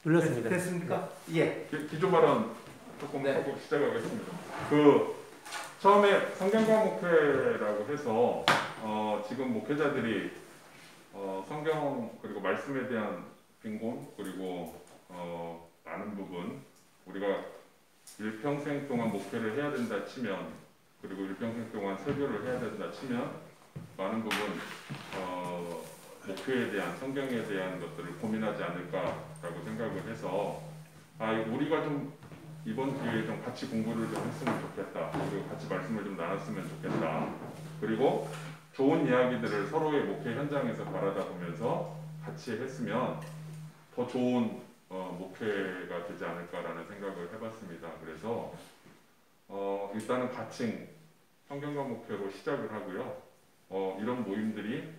눌렀습니다. 됐습니까? 예. 기조 발언 조금 네. 하고 시작하겠습니다. 처음에 성경과 목회라고 해서 지금 목회자들이 성경 그리고 말씀에 대한 빈곤 그리고 많은 부분 우리가 일평생 동안 목회를 해야 된다 치면 그리고 일평생 동안 설교를 해야 된다 치면 많은 부분 목회에 대한 성경에 대한 것들을 고민하지 않을까라고 생각을 해서 우리가 좀 이번 기회에 좀 같이 공부를 좀 했으면 좋겠다. 그리고 같이 말씀을 좀 나눴으면 좋겠다. 그리고 좋은 이야기들을 서로의 목회 현장에서 바라다 보면서 같이 했으면 더 좋은 목회가 되지 않을까라는 생각을 해봤습니다. 그래서 일단은 가칭 성경과 목회로 시작을 하고요. 이런 모임들이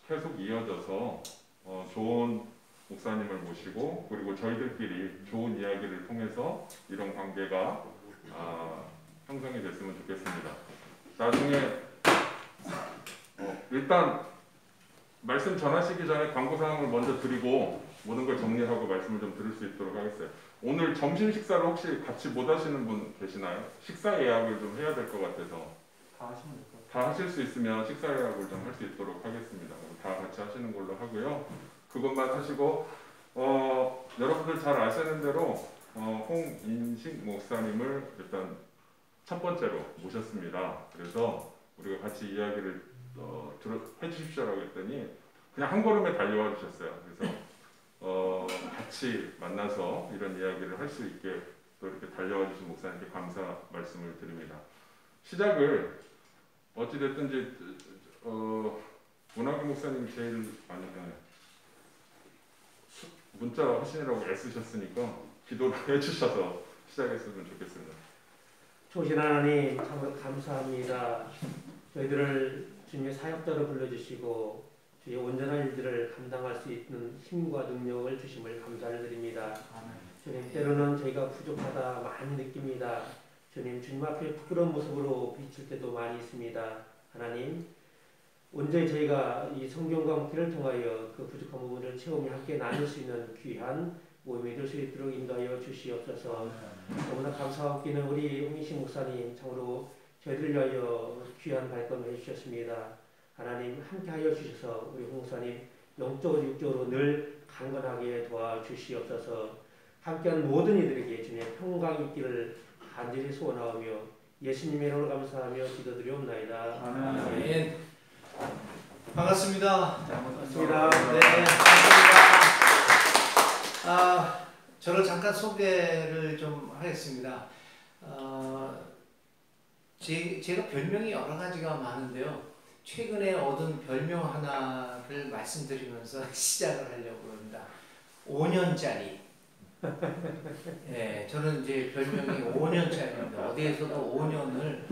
계속 이어져서 좋은 목사님을 모시고 그리고 저희들끼리 좋은 이야기를 통해서 이런 관계가 형성이 됐으면 좋겠습니다. 나중에 일단 말씀 전하시기 전에 광고사항을 먼저 드리고 모든 걸 정리하고 말씀을 좀 드릴 수 있도록 하겠어요. 오늘 점심 식사를 혹시 같이 못 하시는 분 계시나요? 식사 예약을 좀 해야 될 것 같아서 다 하시면 될 것 같아요. 다 하실 수 있으면 식사 예약을 좀 할 수 있도록 하겠습니다. 다 같이 하시는 걸로 하고요. 그것만 하시고 여러분들 잘 아시는 대로 홍인식 목사님을 일단 첫 번째로 모셨습니다. 그래서 우리가 같이 이야기를 해주십시오라고 했더니 그냥 한 걸음에 달려와 주셨어요. 그래서 같이 만나서 이런 이야기를 할 수 있게 또 이렇게 달려와 주신 목사님께 감사 말씀을 드립니다. 시작을 어찌됐든지 문학의 목사님이 제일 많이 문자 하시느라고 애쓰셨으니까 기도를 해주셔서 시작했으면 좋겠습니다. 좋으신 하나님 참으로 감사합니다. 저희들을 주님의 사역자로 불러주시고 주의 온전한 일들을 감당할 수 있는 힘과 능력을 주심을 감사를 드립니다. 주님 때로는 저희가 부족하다 많이 느낍니다. 주님 앞에 부끄러운 모습으로 비칠 때도 많이 있습니다. 하나님 온전히 저희가 이 성경과 목회를 통하여 그 부족한 부분을 채우며 함께 나눌 수 있는 귀한 모임이 될 수 있도록 인도하여 주시옵소서. 너무나 감사하고 끼는 우리 홍인식 목사님 참으로 저희를 위하여 귀한 발걸음을 해주셨습니다. 하나님 함께하여 주셔서 우리 홍 목사님 영적으로 육적으로 늘 강건하게 도와주시옵소서. 함께하는 모든 이들에게 주님의 평강이 있기를 간절히 소원하오며 예수님의 이름으로 감사하며 기도드리옵나이다. 아멘. 반갑습니다. 반갑습니다. 네, 반갑습니다. 저를 잠깐 소개를 좀 하겠습니다. 제가 별명이 여러 가지가 많은데요. 최근에 얻은 별명 하나를 말씀드리면서 시작을 하려고 합니다. 5년짜리. 네, 저는 이제 별명이 5년짜리입니다. 어디에서도 5년을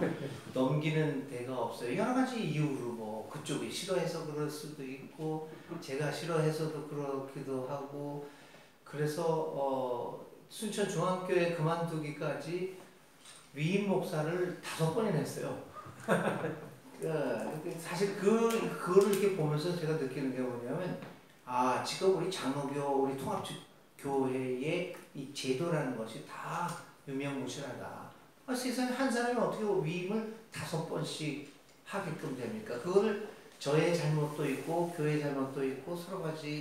넘기는 데가 없어요. 여러 가지 이유로 뭐 그쪽이 싫어해서 그럴 수도 있고 제가 싫어해서도 그렇기도 하고 그래서 순천 중앙교회 그만두기까지 위임 목사를 5번이나 했어요. 사실 그거를 이렇게 보면서 제가 느끼는 게 뭐냐면 지금 우리 장로교 우리 통합교회의 이 제도라는 것이 다 유명무실하다. 세상에 한 사람이 어떻게 위임을 5번씩 하게끔 됩니까? 그거를 저의 잘못도 있고 교회의 잘못도 있고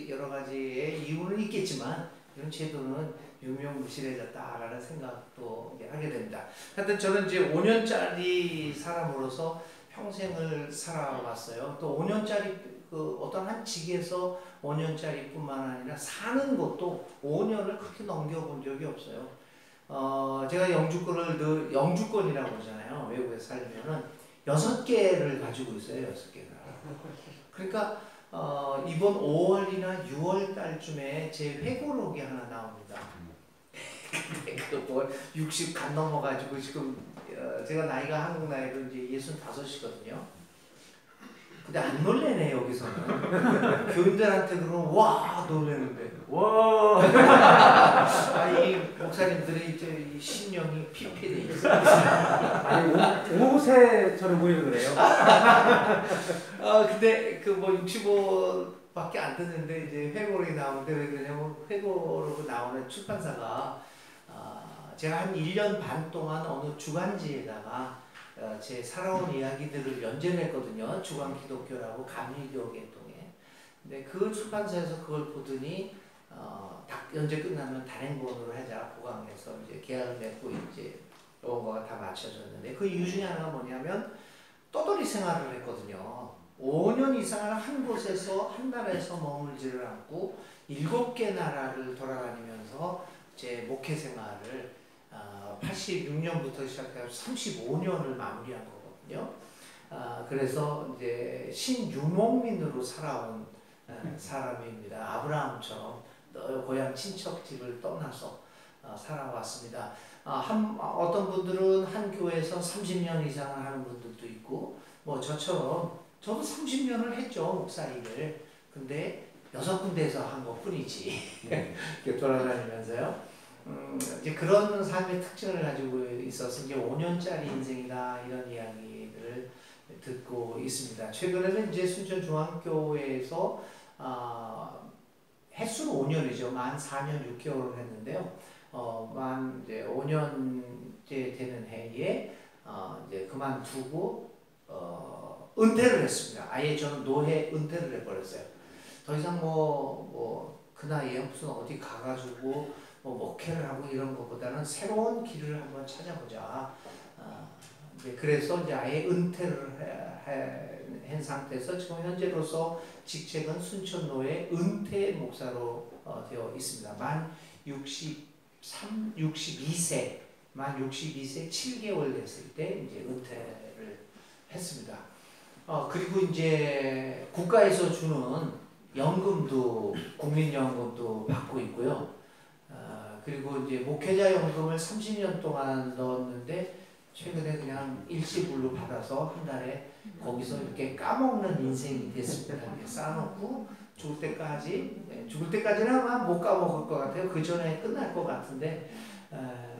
여러 가지의 이유는 있겠지만 이런 제도는 유명무실해졌다라는 생각도 하게 됩니다. 하여튼 저는 이제 5년짜리 사람으로서 평생을 살아왔어요. 또 5년짜리 어떤 한 직에서 5년짜리뿐만 아니라 사는 것도 5년을 그렇게 넘겨본 적이 없어요. 제가 영주권이라고 하잖아요. 외국에 살면은 6개를 가지고 있어요. 6개를. 그러니까 이번 5월이나 6월 달쯤에 제 회고록이 하나 나옵니다. 60 간 넘어가지고 지금 제가 나이가 한국 나이로 이제 65이거든요. 근데 안 놀래네 여기서는. 교인들한테 그러면 와 놀래는데 와. 이 목사님들이 이제 이 신령이 피폐돼 있어요. 아니 5세처럼 보이는 거네요. 근데 그 뭐 65 밖에 안 듣는데 이제 회고록이 나오는데 왜 그러냐면 회고록 나오는 출판사가 제가 한 1년 반 동안 어느 주간지에다가 제 살아온 이야기들을 연재했거든요. 주간기독교라고 감리교 계통에. 근데 그 출판사에서 그걸 보더니 딱 연재 끝나면 단행본으로 하자 보강해서 이제 계약을 맺고 이제 원고가 다 맞춰졌는데 그 이유 중에 하나가 뭐냐면 떠돌이 생활을 했거든요. 5년 이상을 한 곳에서 한 나라에서 머물지를 않고 7개 나라를 돌아다니면서 제 목회 생활을 86년부터 시작해서 35년을 마무리한 거거든요. 그래서 이제 신유목민으로 살아온 사람입니다. 아브라함처럼 고향 친척집을 떠나서 살아왔습니다. 어떤 분들은 한 교회에서 30년 이상을 하는 분들도 있고, 뭐 저처럼 저도 30년을 했죠, 목사 일을. 근데 6군데에서 한 것 뿐이지. 이렇게 돌아다니면서요. 이제 그런 삶의 특징을 가지고 있어서 이제 5년짜리 인생이다 이런 이야기들을 듣고 있습니다. 최근에는 이제 순천중앙교회에서 횟수로 5년이죠. 만 4년 6개월을 했는데요. 만 이제 5년째 되는 해에 이제 그만두고 은퇴를 했습니다. 아예 저는 노회 은퇴를 해버렸어요. 더 이상 그 나이에 무슨 어디 가가지고 목회를 하고 이런 것보다는 새로운 길을 한번 찾아보자. 그래서 이제 아예 은퇴를 한 상태에서 지금 현재로서 직책은 순천노회 은퇴 목사로 되어 있습니다. 만 62세 7개월 됐을 때 이제 은퇴를 했습니다. 그리고 이제 국가에서 주는 연금도 국민연금도 받고 있고요. 그리고 이제 목회자 연금을 30년 동안 넣었는데 최근에 그냥 일시불로 받아서 한 달에 거기서 이렇게 까먹는 인생이 됐습니다. 이렇게 쌓아놓고 죽을 때까지는 아마 못 까먹을 것 같아요. 그 전에 끝날 것 같은데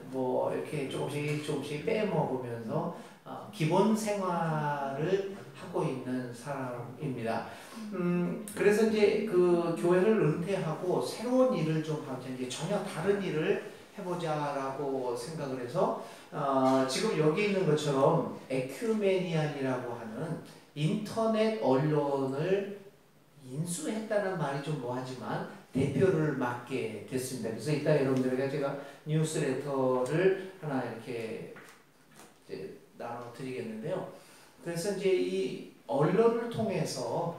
뭐 이렇게 조금씩 빼먹으면서 기본 생활을 하고 있는 사람입니다. 그래서 이제 그 교회를 은퇴하고 새로운 일을 좀 하자, 이제 전혀 다른 일을 해보자라고 생각을 해서 지금 여기 있는 것처럼 에큐메니안이라고 하는 인터넷 언론을 인수했다는 말이 좀 뭐하지만 대표를 맡게 됐습니다. 그래서 이따 여러분들에게 제가 뉴스레터를 하나 이렇게 이제 나눠드리겠는데요. 그래서 이제 이 언론을 통해서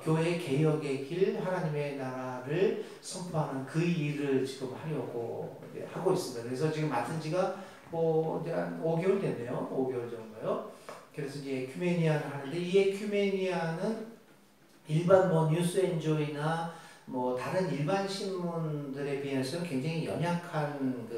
교회 개혁의 길, 하나님의 나라를 선포하는 그 일을 지금 하려고 하고 있습니다. 그래서 지금 맡은 지가 이제 한 5개월 됐네요. 5개월 정도요. 그래서 이제 에큐메니안을 하는데 이 에큐메니안은 일반 뉴스엔조이나 다른 일반 신문들에 비해서는 굉장히 연약한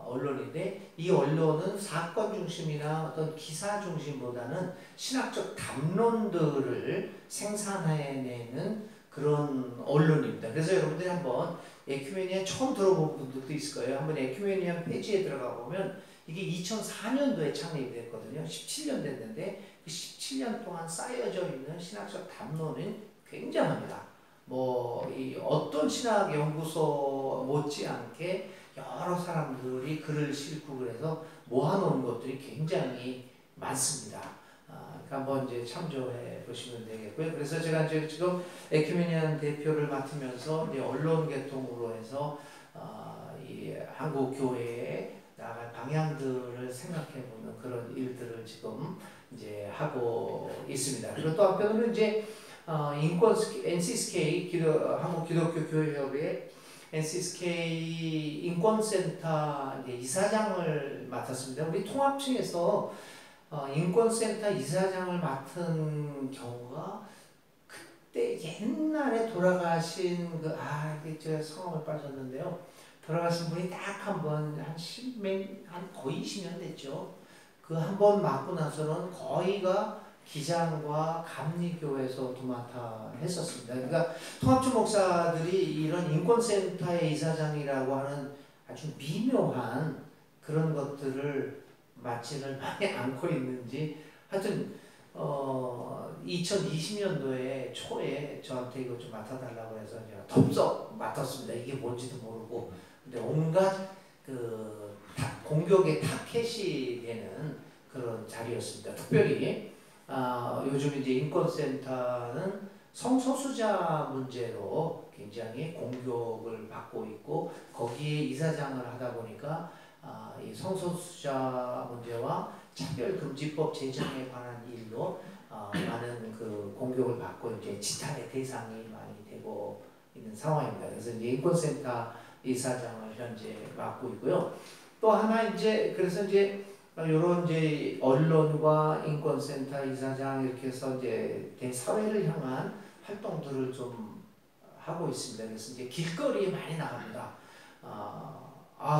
언론인데 이 언론은 사건 중심이나 어떤 기사 중심보다는 신학적 담론들을 생산해내는 그런 언론입니다. 그래서 여러분들이 한번 에큐메니안 처음 들어본 분들도 있을 거예요. 한번 에큐메니안 페이지에 들어가 보면 이게 2004년도에 창립이 됐거든요. 17년 됐는데 그 17년 동안 쌓여져 있는 신학적 담론은 굉장합니다. 이 어떤 신학 연구소 못지않게 여러 사람들이 글을 싣고 그래서 모아놓은 것들이 굉장히 많습니다. 한번 이제 참조해 보시면 되겠고요. 그래서 제가 이제 지금 에큐메니안 대표를 맡으면서 이제 언론 계통으로 해서 이 한국 교회에 나아갈 방향들을 생각해보는 그런 일들을 지금 이제 하고 있습니다. 그리고 또 한편으로 이제 NCSK 한국 기독교 교회협의회 NCSK 인권센터 이사장을 맡았습니다. 우리 통합청에서 인권센터 이사장을 맡은 경우가 그때 옛날에 돌아가신 이게 제가 성함을 빠졌는데요. 돌아가신 분이 딱 한 번 한 거의 20년 됐죠. 그 한 번 맡고 나서는 거의가 기장과 감리교에서 도맡아 했었습니다. 그러니까 통합청 목사들이 이런 인권센터의 이사장이라고 하는 아주 미묘한 그런 것들을 맡지를 많이 않고 있는지 하여튼 2020년도에 초에 저한테 이거 좀 맡아달라고 해서 제가 덥석 맡았습니다. 이게 뭔지도 모르고. 근데 온갖 공격의 타켓이 되는 그런 자리였습니다. 특별히 요즘 이제 인권센터는 성소수자 문제로 굉장히 공격을 받고 있고, 거기에 이사장을 하다 보니까 이 성소수자 문제와 차별금지법 제정에 관한 일로 많은 그 공격을 받고 이제 지탄의 대상이 많이 되고 있는 상황입니다. 그래서 이제 인권센터 이사장을 현재 맡고 있고요. 또 하나 이제 그래서 이제 이런 이제 언론과 인권센터 이사장 이렇게 해서 이제 대사회를 향한 활동들을 좀 하고 있습니다. 그래서 이제 길거리에 많이 나갑니다.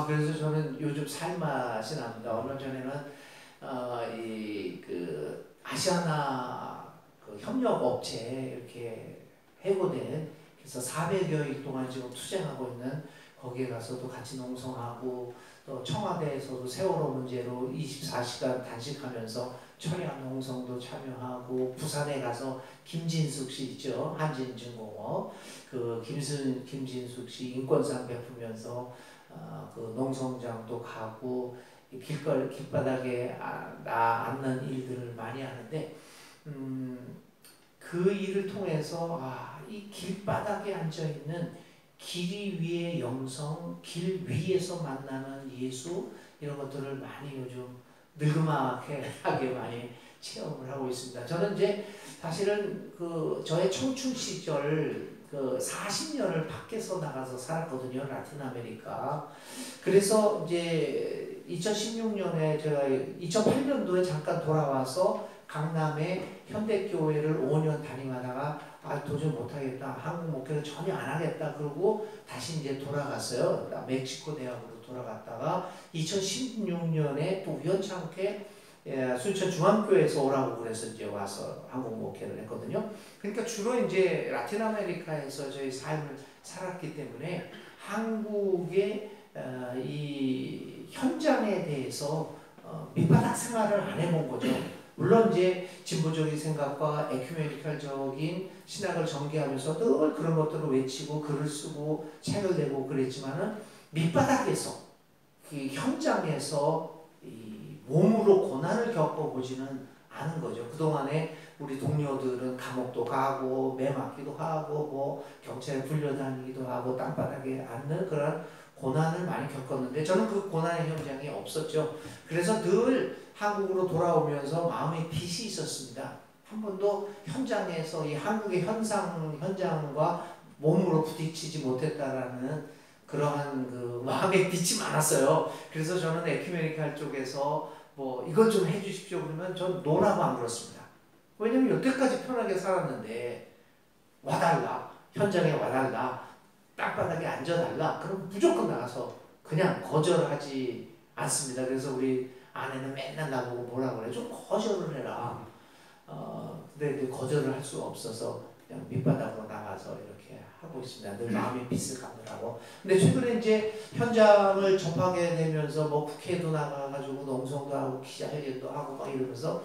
그래서 저는 요즘 살맛이 납니다. 얼마 전에는 이 그 아시아나 그 협력 업체 이렇게 해고된, 그래서 400여일 동안 지금 투쟁하고 있는, 거기에 가서도 같이 농성하고, 또 청와대에서도 세월호 문제로 24시간 단식하면서 처리한 농성도 참여하고, 부산에 가서 김진숙 씨 있죠, 한진중공업, 그 김진숙 씨 인권상 베푸면서 그 농성장도 가고, 길바닥에 앉는 일들을 많이 하는데, 그 일을 통해서 이 길바닥에 앉아 있는 길 위의 영성, 길 위에서 만나는 예수, 이런 것들을 많이 요즘 늙음하게 많이 체험을 하고 있습니다. 저는 이제 사실은 그 저의 청춘 시절 그 40년을 밖에서 나가서 살았거든요, 라틴 아메리카. 그래서 이제 2016년에 제가 2008년도에 잠깐 돌아와서 강남의 현대교회를 5년 담임하다가 도저히 못하겠다, 한국 목회를 전혀 안 하겠다 그러고 다시 이제 돌아갔어요. 멕시코 대학으로 돌아갔다가 2016년에 또 우연찮게 순천 중앙교회에서 오라고 그래서 이제 와서 한국 목회를 했거든요. 그러니까 주로 이제 라틴 아메리카에서 저희 삶을 살았기 때문에 한국의 이 현장에 대해서 밑바닥 생활을 안 해본 거죠. 물론 이제 진보적인 생각과 에큐메니컬적인 신학을 전개하면서 늘 그런 것들을 외치고 글을 쓰고 책을 내고 그랬지만은 밑바닥에서 그 현장에서 이 몸으로 고난을 겪어보지는 않은 거죠. 그동안에 우리 동료들은 감옥도 가고 매 맞기도 하고 뭐 경찰에 불려다니기도 하고 땅바닥에 앉는 그런 고난을 많이 겪었는데, 저는 그 고난의 현장이 없었죠. 그래서 늘 한국으로 돌아오면서 마음에 빚이 있었습니다. 한 번도 현장에서 이 한국의 현장과 몸으로 부딪히지 못했다라는 그러한 그 마음의 빚이 많았어요. 그래서 저는 에큐메니칼 쪽에서 뭐 이것 좀 해주십시오 그러면 전 노라고 안 그렇습니다. 왜냐면 여태까지 편하게 살았는데 와달라, 현장에 와달라, 땅바닥에 앉아달라, 그럼 무조건 나가서 그냥 거절하지 않습니다. 그래서 우리 아내는 맨날 나보고 뭐라 그래, 좀 거절을 해라. 근데 거절을 할 수가 없어서 그냥 밑바닥으로 나가서 이렇게 하고 있습니다. 늘 마음의 빚을 갚느라고. 근데 최근에 이제 현장을 접하게 되면서 뭐 국회도 나가가지고 농성도 하고 기자회견도 하고 막 이러면서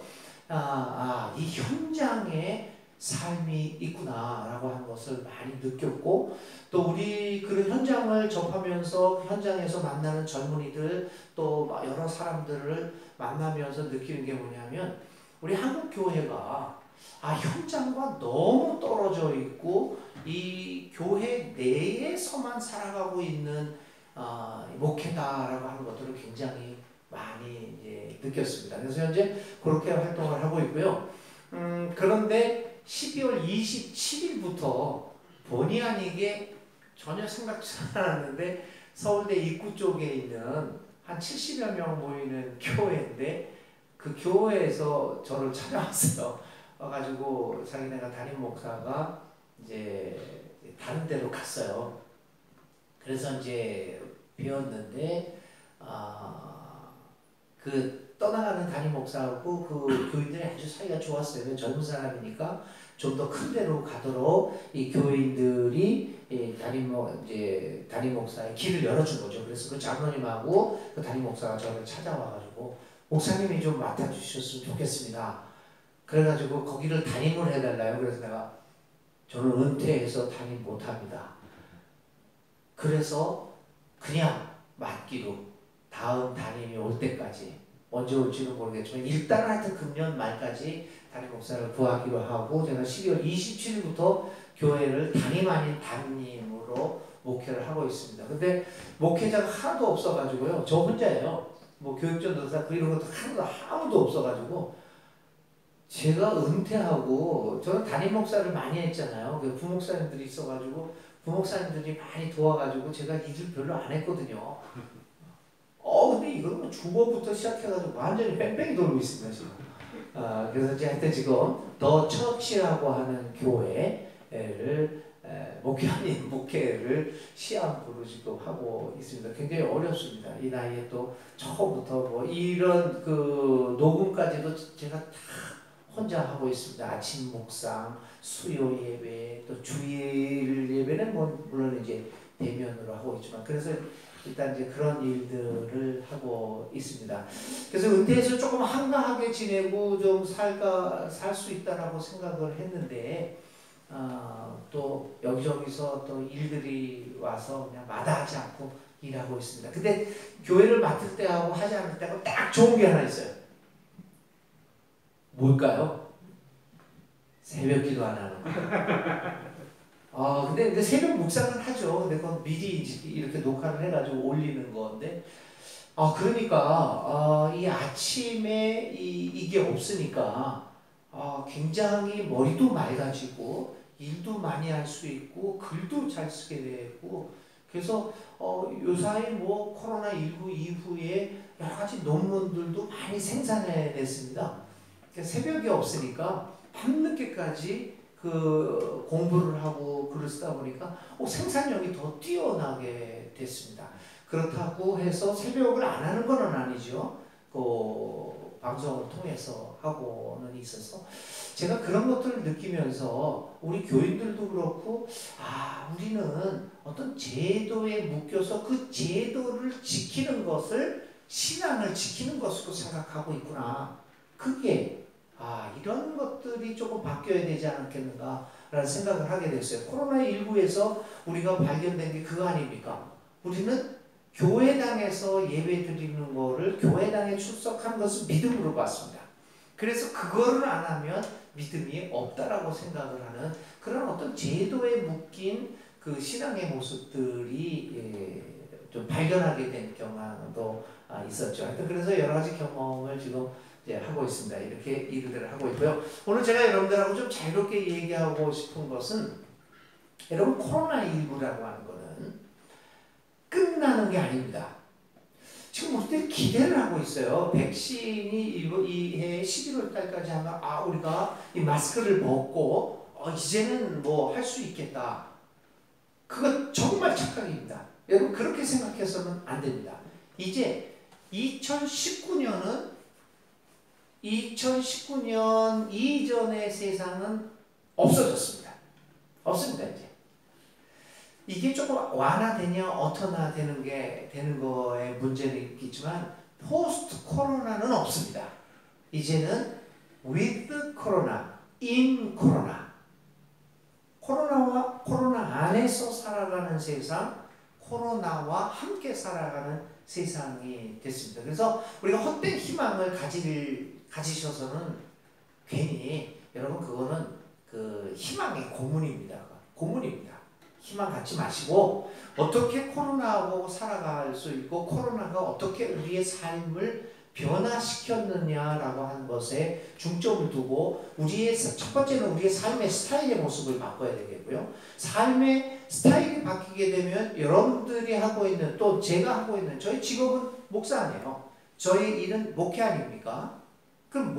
이 현장에 삶이 있구나라고 하는 것을 많이 느꼈고, 또 우리 그런 현장을 접하면서 현장에서 만나는 젊은이들 또 여러 사람들을 만나면서 느끼는 게 뭐냐면, 우리 한국 교회가 현장과 너무 떨어져 있고 이 교회 내에서만 살아가고 있는 목회다라고 하는 것들을 굉장히 많이 이제 느꼈습니다. 그래서 현재 그렇게 활동을 하고 있고요. 그런데 12월 27일부터 본의 아니게 전혀 생각지 않았는데 서울대 입구 쪽에 있는 한 70여 명 모이는 교회인데, 그 교회에서 저를 찾아왔어요. 와가지고 자기네가 담임 목사가 이제 다른 데로 갔어요. 그래서 이제 비었는데 그 떠나가는 담임 목사하고 그 교인들이 아주 사이가 좋았어요. 젊은 사람이니까 좀 더 큰 데로 가도록 이 교인들이 담임 목사의 길을 열어준 거죠. 그래서 그 장로님하고 그 담임 목사가 저를 찾아와가지고 목사님이 좀 맡아주셨으면 좋겠습니다. 그래가지고 거기를 담임을 해달라요. 그래서 내가 저는 은퇴해서 담임 못합니다. 그래서 그냥 맡기로 다음 담임이 올 때까지 언제 올지는 모르겠지만 일단 하여튼 금년 말까지 담임 목사를 구하기로 하고 제가 12월 27일부터 교회를 담임 아닌 담임으로 목회를 하고 있습니다. 근데 목회자가 하나도 없어가지고요. 저 혼자예요. 뭐 교육전도사 이런 것도 아무도 없어가지고 제가 은퇴하고 저는 담임 목사를 많이 했잖아요. 부목사님들이 있어가지고 부목사님들이 많이 도와가지고 제가 일을 별로 안 했거든요. 근데 이거는 뭐 주보부터 시작해가지고 완전히 뺑뺑이 돌고 있습니다 지금. 그래서 이제 하여튼 지금 더 처치라고 하는 교회를 목회를 시험으로 지금 하고 있습니다. 굉장히 어렵습니다. 이 나이에 또 처음부터 뭐 이런 그 녹음까지도 제가 다 혼자 하고 있습니다. 아침 묵상, 수요 예배, 또 주일 예배는 뭐 물론 이제 대면으로 하고 있지만 그래서 일단 이제 그런 일들을 하고 있습니다. 그래서 은퇴해서 조금 한가하게 지내고 좀 살 수 있다라고 생각을 했는데 또 여기저기서 또 일들이 와서 그냥 마다하지 않고 일하고 있습니다. 근데 교회를 맡을 때하고 하지 않을 때하고 딱 좋은 게 하나 있어요. 뭘까요? 새벽 기도 안 하는 거. 근데 새벽 묵상은 하죠. 근데 그건 미리 이렇게 녹화를 해가지고 올리는 건데. 그러니까, 이 아침에 이게 없으니까, 굉장히 머리도 맑아지고, 일도 많이 할 수 있고, 글도 잘 쓰게 되고, 그래서, 요사이 뭐 코로나19 이후에 여러 가지 논문들도 많이 생산해냈습니다. 새벽이 없으니까 밤늦게까지 그 공부를 하고 글을 쓰다 보니까 생산력이 더 뛰어나게 됐습니다. 그렇다고 해서 새벽을 안 하는 건 아니죠. 그 방송을 통해서 하고는 있어서 제가 그런 것들을 느끼면서 우리 교인들도 그렇고 우리는 어떤 제도에 묶여서 그 제도를 지키는 것을 신앙을 지키는 것으로 생각하고 있구나. 그게 이런 것들이 조금 바뀌어야 되지 않겠는가라는 생각을 하게 됐어요. 코로나19에서 우리가 발견된 게 그거 아닙니까? 우리는 교회당에서 예배 드리는 거를 교회당에 출석하는 것을 믿음으로 봤습니다. 그래서 그거를 안 하면 믿음이 없다라고 생각을 하는 그런 어떤 제도에 묶인 그 신앙의 모습들이 좀 발견하게 된 경향도 있었죠. 하여튼 그래서 여러 가지 경험을 지금 하고 있습니다. 이렇게 일들을 하고 있고요. 오늘 제가 여러분들하고 좀 자유롭게 얘기하고 싶은 것은 여러분 코로나19라고 하는 거는 끝나는 게 아닙니다. 지금 우리들 기대를 하고 있어요. 백신이 이해 11월 달까지 하면 우리가 이 마스크를 벗고 이제는 뭐 할 수 있겠다. 그거 정말 착각입니다. 여러분 그렇게 생각해서는 안 됩니다. 이제 2019년 이전의 세상은 없어졌습니다. 없습니다, 이제. 이게 조금 완화되냐, 어떠나 되는 거에 문제는 있겠지만, 포스트 코로나는 없습니다. 이제는 with 코로나, in 코로나. 코로나와 코로나 안에서 살아가는 세상, 코로나와 함께 살아가는 세상이 됐습니다. 그래서 우리가 헛된 희망을 가지셔서는 괜히 여러분 그거는 그 희망의 고문입니다. 고문입니다. 희망 갖지 마시고 어떻게 코로나하고 살아갈 수 있고 코로나가 어떻게 우리의 삶을 변화시켰느냐라고 하는 것에 중점을 두고 첫 번째는 우리의 삶의 스타일의 모습을 바꿔야 되겠고요. 삶의 스타일이 바뀌게 되면 여러분들이 하고 있는 또 제가 하고 있는 저희 직업은 목사네요. 저희 일은 목회 아닙니까? 그럼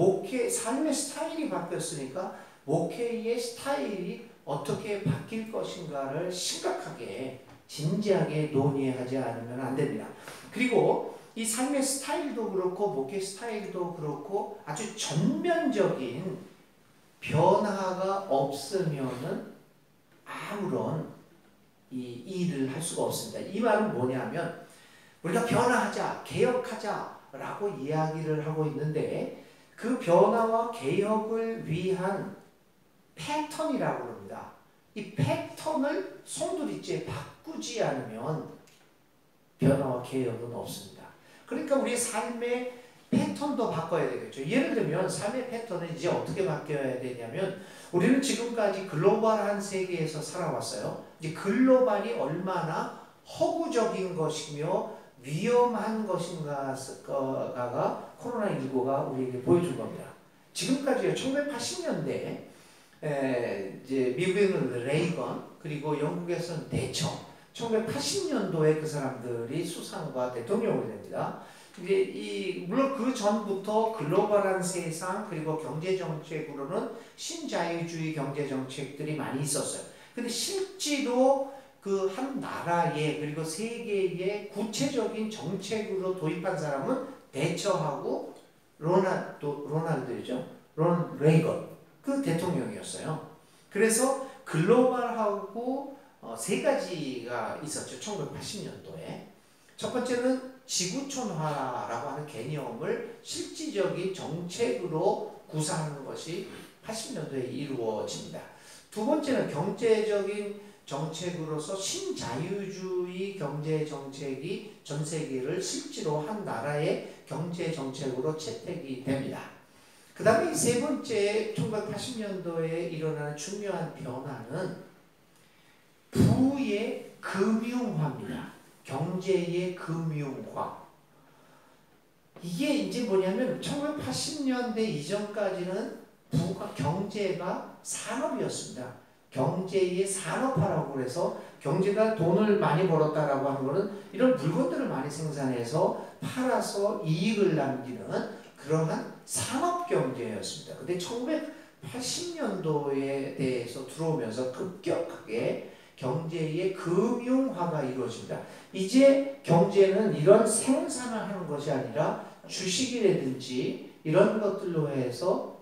삶의 스타일이 바뀌었으니까 목회의 스타일이 어떻게 바뀔 것인가를 심각하게 진지하게 논의하지 않으면 안 됩니다. 그리고 이 삶의 스타일도 그렇고 목회 스타일도 그렇고 아주 전면적인 변화가 없으면은 아무런 이 일을 할 수가 없습니다. 이 말은 뭐냐면 우리가 변화하자, 개혁하자라고 이야기를 하고 있는데 그 변화와 개혁을 위한 패턴이라고 합니다. 이 패턴을 송두리째 바꾸지 않으면 변화와 개혁은 없습니다. 그러니까 우리 삶의 패턴도 바꿔야 되겠죠. 예를 들면 삶의 패턴은 이제 어떻게 바뀌어야 되냐면 우리는 지금까지 글로벌한 세계에서 살아왔어요. 이제 글로벌이 얼마나 허구적인 것이며 위험한 것인가가 코로나19가 우리에게 보여준 겁니다. 지금까지요. 1980년대 이제 미국에는 레이건 그리고 영국에서는 대처 1980년도에 그 사람들이 수상과 대통령이 됩니다. 이제 물론 그 전부터 글로벌한 세상 그리고 경제 정책으로는 신자유주의 경제 정책들이 많이 있었어요. 근데 실제로 그 한 나라의 그리고 세계의 구체적인 정책으로 도입한 사람은 대처하고 로널드죠. 로널드 레이건 그 대통령이었어요. 그래서 글로벌하고 세 가지가 있었죠. 1980년도에. 첫 번째는 지구촌화라고 하는 개념을 실질적인 정책으로 구사하는 것이 80년도에 이루어집니다. 두 번째는 경제적인 정책으로서 신자유주의 경제 정책이 전 세계를 실제로 한 나라의 경제 정책으로 채택이 됩니다. 그 다음에 세 번째 1980년도에 일어나는 중요한 변화는 부의 금융화입니다. 경제의 금융화. 이게 이제 뭐냐면 1980년대 이전까지는 경제가 산업이었습니다. 경제의 산업화라고 해서 경제가 돈을 많이 벌었다라고 하는 것은 이런 물건들을 많이 생산해서 팔아서 이익을 남기는 그러한 산업경제였습니다. 근데 1980년도에 대해서 들어오면서 급격하게 경제의 금융화가 이루어집니다. 이제 경제는 이런 생산을 하는 것이 아니라 주식이라든지 이런 것들로 해서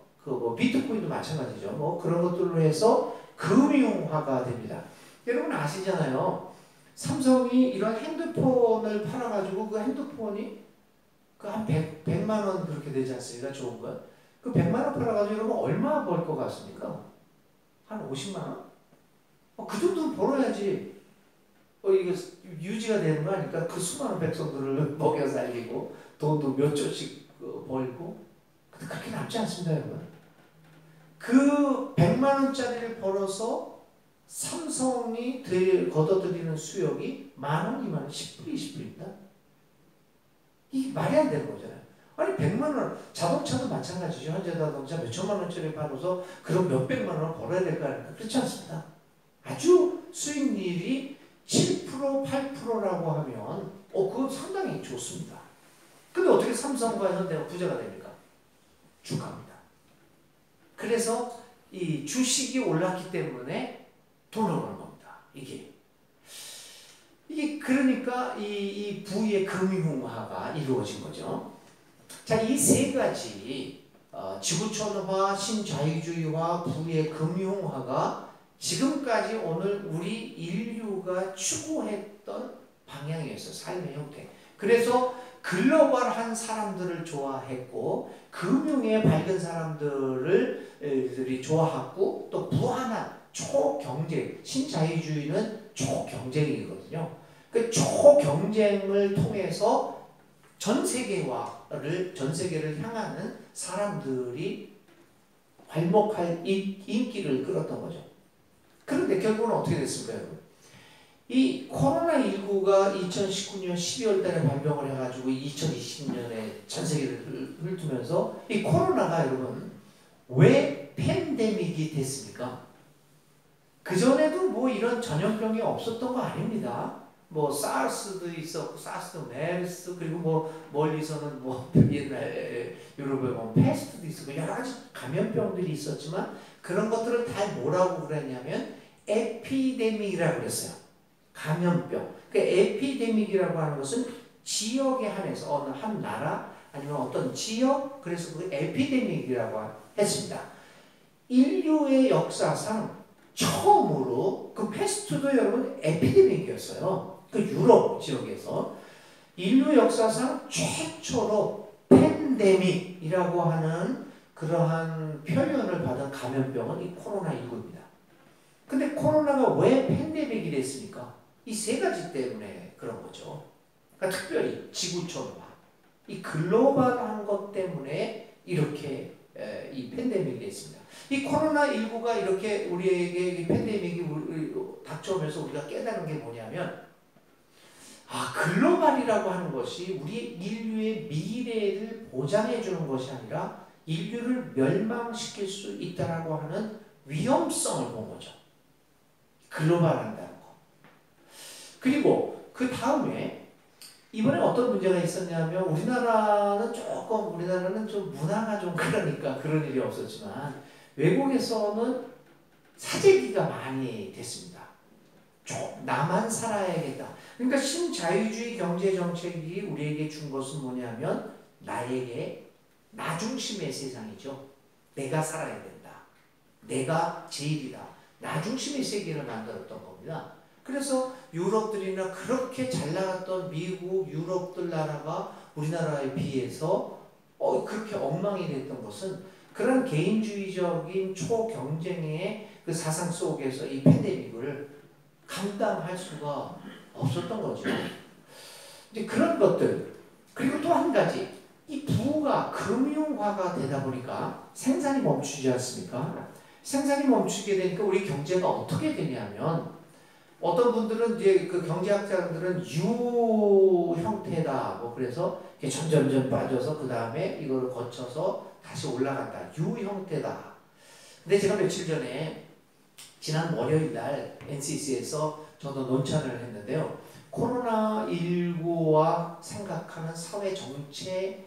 비트코인도 마찬가지죠. 그런 것들로 해서 금융화가 됩니다. 여러분 아시잖아요. 삼성이 이런 핸드폰을 팔아가지고 그 핸드폰이 한 100만 원 그렇게 되지 않습니까? 좋은 건. 그 100만 원 팔아가지고 여러분 얼마 벌 것 같습니까? 한 50만 원? 그 정도는 벌어야지. 이거 유지가 되는 거 아닐까? 그 수많은 백성들을 먹여 살리고 돈도 몇 조씩 벌고. 근데 그렇게 남지 않습니다, 여러분. 그 100만 원짜리를 벌어서 삼성이 걷어들이는 수역이 10,000원, 20,000원, 10불, 20불입니다. 이게 말이 안 되는 거잖아요. 아니 100만 원, 자동차도 마찬가지죠. 현대자동차 몇천만 원짜리 팔아서 그럼 몇백만 원 벌어야 될까 하니까 그렇지 않습니다. 아주 수익률이 7%, 8%라고 하면 그건 상당히 좋습니다. 근데 어떻게 삼성과 현대가 부자가 됩니까? 주가입니다. 그래서 이 주식이 올랐기 때문에 돈을 버는 겁니다. 이게 그러니까 이 부의 금융화가 이루어진 거죠. 자, 이 세 가지 지구촌화, 신자유주의화, 부의 금융화가 지금까지 오늘 우리 인류가 추구했던 방향이었어요. 삶의 형태. 그래서 글로벌한 사람들을 좋아했고 금융에 밝은 사람들을 좋아하고 또 무한한 초경쟁, 신자유주의는 초경쟁이거든요. 그 초경쟁을 통해서 전 세계를 향하는 사람들이 괄목할 인기를 끌었던 거죠. 그런데 결국은 어떻게 됐습니까, 여러분? 이 코로나19가 2019년 12월 달에 발병을 해가지고 2020년에 전 세계를 훑으면서 이 코로나가 여러분 왜 팬데믹이 됐습니까? 그전에도 이런 전염병이 없었던 거 아닙니다. 사스도 있었고, 사스도 메르스, 그리고 멀리서는 옛날 유럽에 패스트도 있었고, 여러 가지 감염병들이 있었지만, 그런 것들을 다 뭐라고 그랬냐면, 에피데믹이라고 그랬어요. 감염병. 그 에피데믹이라고 하는 것은 지역에 한해서, 어느 한 나라, 아니면 어떤 지역, 그래서 그 에피데믹이라고 했습니다. 인류의 역사상 처음으로 그 패스트도 여러분 에피데믹이었어요. 그 유럽 지역에서 인류 역사상 최초로 팬데믹이라고 하는 그러한 표현을 받은 감염병은 이 코로나19입니다. 근데 코로나가 왜 팬데믹이 됐습니까? 이 세 가지 때문에 그런 거죠. 그러니까 특별히 지구촌화, 이 글로벌한 것 때문에 이렇게 이 팬데믹이 됐습니다. 이 코로나19가 이렇게 우리에게 이 팬데믹이 닥쳐오면서 우리가 깨달은 게 뭐냐면, 글로벌이라고 하는 것이 우리 인류의 미래를 보장해 주는 것이 아니라 인류를 멸망시킬 수 있다라고 하는 위험성을 본 거죠. 글로벌한다는 거. 그리고 그 다음에 이번에 어떤 문제가 있었냐면, 우리나라는 좀 문화가 좀 그러니까 그런 일이 없었지만 외국에서는 사재기가 많이 됐습니다. 나만 살아야겠다. 그러니까 신자유주의 경제정책이 우리에게 준 것은 뭐냐면, 나에게 나 중심의 세상이죠. 내가 살아야 된다. 내가 제일이다. 나 중심의 세계를 만들었던 겁니다. 그래서 유럽들이나 그렇게 잘 나갔던 미국, 유럽들 나라가 우리나라에 비해서 그렇게 엉망이 됐던 것은 그런 개인주의적인 초경쟁의 그 사상 속에서 이 팬데믹을 감당할 수가 없었던 거죠. 이제 그런 것들, 그리고 또 한 가지, 이 부가 금융화가 되다 보니까 생산이 멈추지 않습니까? 생산이 멈추게 되니까 우리 경제가 어떻게 되냐면, 어떤 분들은 이제 그 경제학자들은 U 형태다. 그래서 점점점 빠져서 그 다음에 이거를 거쳐서 다시 올라간다. U 형태다. 근데 제가 며칠 전에 지난 월요일 날 NCC에서 저도 논찬을 했는데요. 코로나19와 생각하는 사회 정치,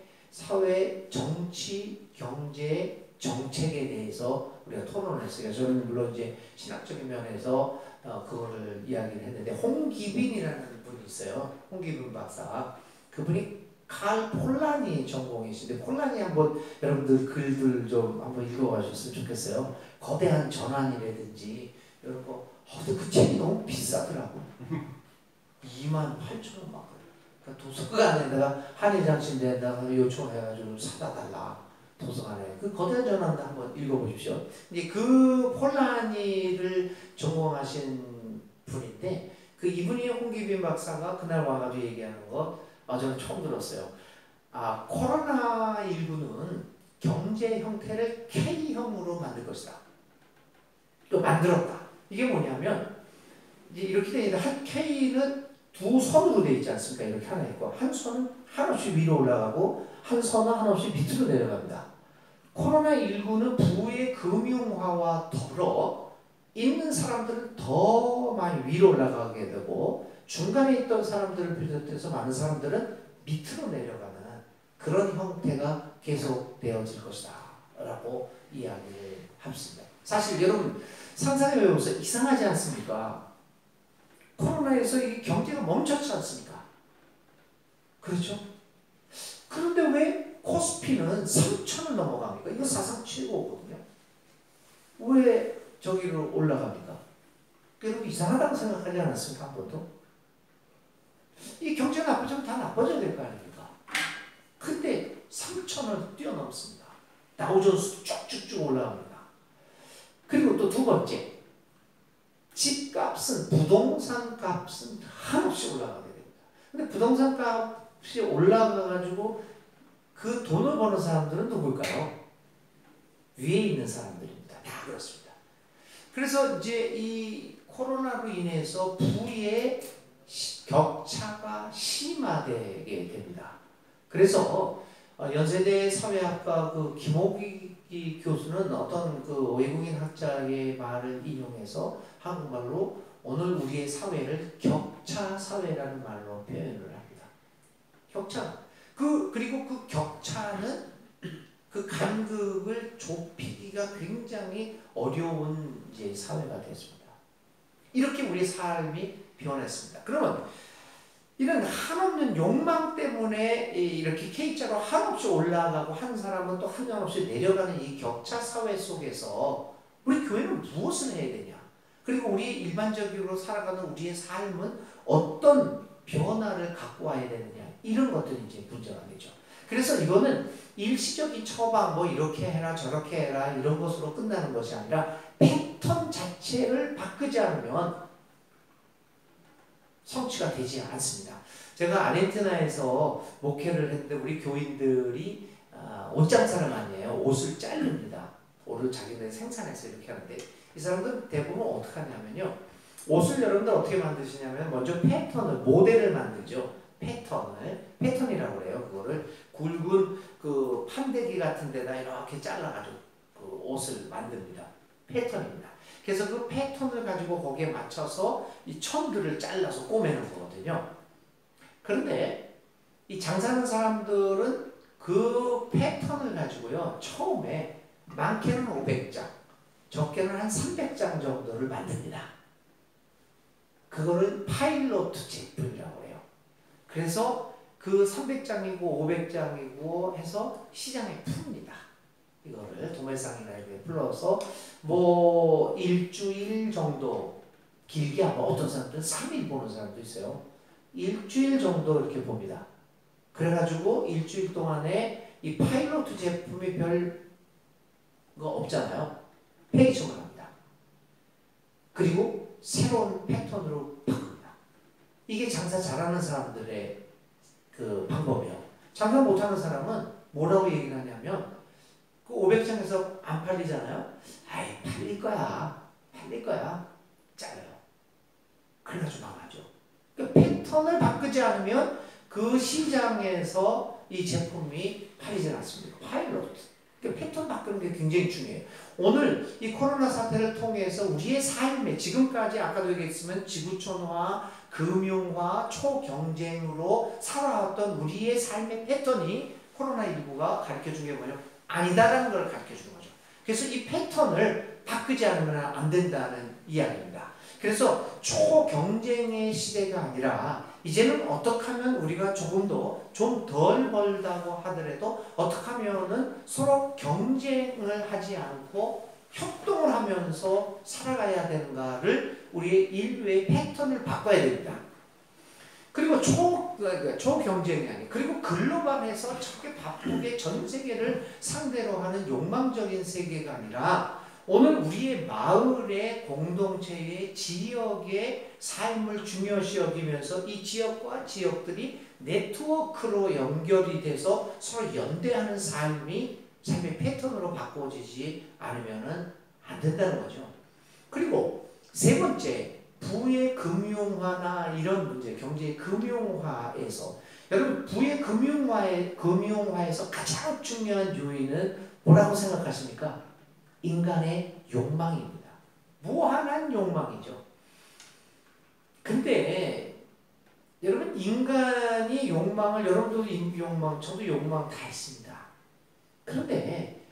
경제, 정책에 대해서 우리가 토론을 했어요. 저는 물론 이제 신학적인 면에서 그거를 이야기를 했는데, 홍기빈이라는 분이 있어요. 홍기빈 박사. 그분이 칼 폴라니 전공이신데, 폴라니 한번 여러분들 글들 좀 한번 읽어가셨으면 좋겠어요. 거대한 전환이라든지 이런 거. 근데 그 책이 너무 비싸더라고. 28,000원 막. 그러니까 도서관에다가 한의장신대에다가 요청해가지고 사다 달라. 도서관에. 그 거대한 전환도 한번 읽어보십시오. 이제 그 폴라니를 전공하신 분인데, 그 이분이 홍기빈 박사가 그날 와가지고 얘기하는 거, 저는 처음 들었어요. 코로나19는 경제 형태를 K형으로 만들 것이다. 또 만들었다. 이게 뭐냐면, 이제 이렇게 되어 있는데, 한 K는 두 선으로 되어 있지 않습니까? 이렇게 하나 있고, 한 선은 한없이 위로 올라가고, 한 선은 한없이 밑으로 내려갑니다. 코로나19는 부의 금융화와 더불어 있는 사람들은 더 많이 위로 올라가게 되고, 중간에 있던 사람들을 비롯해서 많은 사람들은 밑으로 내려가는 그런 형태가 계속되어질 것이다 라고 이야기를 합니다. 사실 여러분 상상해보면서 이상하지 않습니까? 코로나에서 이 경제가 멈췄지 않습니까? 그렇죠? 그런데 왜 코스피는 3,000을 넘어갑니까? 이거 사상 최고거든요. 왜 저기로 올라갑니까? 여러분 이상하다고 생각하지 않았습니까? 한 번도? 이 경제가 나빠지면 다 나빠져야 될 거 아닙니까? 근데 3,000을 뛰어넘습니다. 다우존스도 쭉쭉쭉 올라갑니다. 그리고 또 두 번째, 집값은, 부동산 값은 한없이 올라가게 됩니다. 근데 부동산 값이 올라가가지고 그 돈을 버는 사람들은 누굴까요? 위에 있는 사람들입니다. 다 그렇습니다. 그래서 이제 이 코로나로 인해서 부의 격차가 심화되게 됩니다. 그래서 연세대 사회학과 그 김호기 교수는 어떤 그 외국인 학자의 말을 인용해서 한국말로 오늘 우리의 사회를 격차 사회라는 말로 표현을 합니다. 격차. 그리고 그 격차는 그 간극을 좁히기가 굉장히 어려운 이제 사회가 됐습니다. 이렇게 우리의 삶이 변했습니다. 그러면 이런 한없는 욕망 때문에 이렇게 K자로 한없이 올라가고 한 사람은 또 한없이 내려가는 이 격차 사회 속에서 우리 교회는 무엇을 해야 되냐? 그리고 우리 일반적으로 살아가는 우리의 삶은 어떤 변화를 갖고 와야 되느냐? 이런 것들이 이제 문제가 되죠. 그래서 이거는 일시적인 처방 뭐 이렇게 해라 저렇게 해라 이런 것으로 끝나는 것이 아니라 패턴 자체를 바꾸지 않으면 성취가 되지 않습니다. 제가 아르헨티나에서 목회를 했는데 우리 교인들이 옷장사를 많이 해요. 옷을 자릅니다. 옷을 자기네 생산해서 이렇게 하는데 이 사람들 대부분 어떻게 하냐면요. 옷을 여러분들 어떻게 만드시냐면 먼저 패턴을 모델을 만들죠. 패턴이라고 그래요. 그거를 굵은 그 판대기 같은 데다 이렇게 잘라가지고 그 옷을 만듭니다. 패턴입니다. 그래서 그 패턴을 가지고 거기에 맞춰서 이 천들을 잘라서 꼬매는 거거든요. 그런데 이 장사하는 사람들은 그 패턴을 가지고요. 처음에 많게는 500장, 적게는 한 300장 정도를 만듭니다. 그거를 파일로트 제품이라고 해요. 그래서 그 300장이고 500장이고 해서 시장에 풉니다. 이거를 도매상이나 이렇게 불러서 뭐 일주일 정도 길게 하면 어떤 사람들은 3일 보는 사람도 있어요. 일주일 정도 이렇게 봅니다. 그래가지고 일주일 동안에 이 파일로트 제품이 별 거 없잖아요. 폐기처만 합니다. 그리고 새로운 패턴으로 바꿉니다. 이게 장사 잘하는 사람들의 그 방법이에요. 장사 못하는 사람은 뭐라고 얘기를 하냐면 그 500장에서 안 팔리잖아요. 아이 팔릴 거야. 잘라요. 그래가지고 망하죠. 그러니까 패턴을 바꾸지 않으면 그 시장에서 이 제품이 팔리지 않습니다. 파일로트. 그러니까 패턴 바꾸는 게 굉장히 중요해요. 오늘 이 코로나 사태를 통해서 우리의 삶에 지금까지 아까도 얘기했지만 지구촌화, 금융화, 초경쟁으로 살아왔던 우리의 삶의 패턴이 코로나19가 가르쳐준 게 뭐냐면 아니다라는 걸 가르쳐주는 거죠. 그래서 이 패턴을 바꾸지 않으면 안 된다는 이야기입니다. 그래서 초경쟁의 시대가 아니라 이제는 어떻게 하면 우리가 조금 더 좀 덜 벌다고 하더라도 어떻게 하면은 서로 경쟁을 하지 않고 협동을 하면서 살아가야 되는가를 우리의 인류의 패턴을 바꿔야 됩니다. 그리고 초경쟁이 아니에요. 그리고 글로벌해서 저렇게 바쁘게 전 세계를 상대로 하는 욕망적인 세계가 아니라 오늘 우리의 마을의 공동체의 지역의 삶을 중요시 여기면서 이 지역과 지역들이 네트워크로 연결이 돼서 서로 연대하는 삶의 패턴으로 바꿔지지 않으면 안 된다는 거죠. 그리고 세 번째, 부의 금융화나 이런 문제, 경제의 금융화에서 여러분 부의 금융화에서 가장 중요한 요인은 뭐라고 생각하십니까? 인간의 욕망입니다. 무한한 욕망이죠. 근데 여러분 인간이 욕망을 여러분도 욕망, 저도 욕망 다 있습니다. 그런데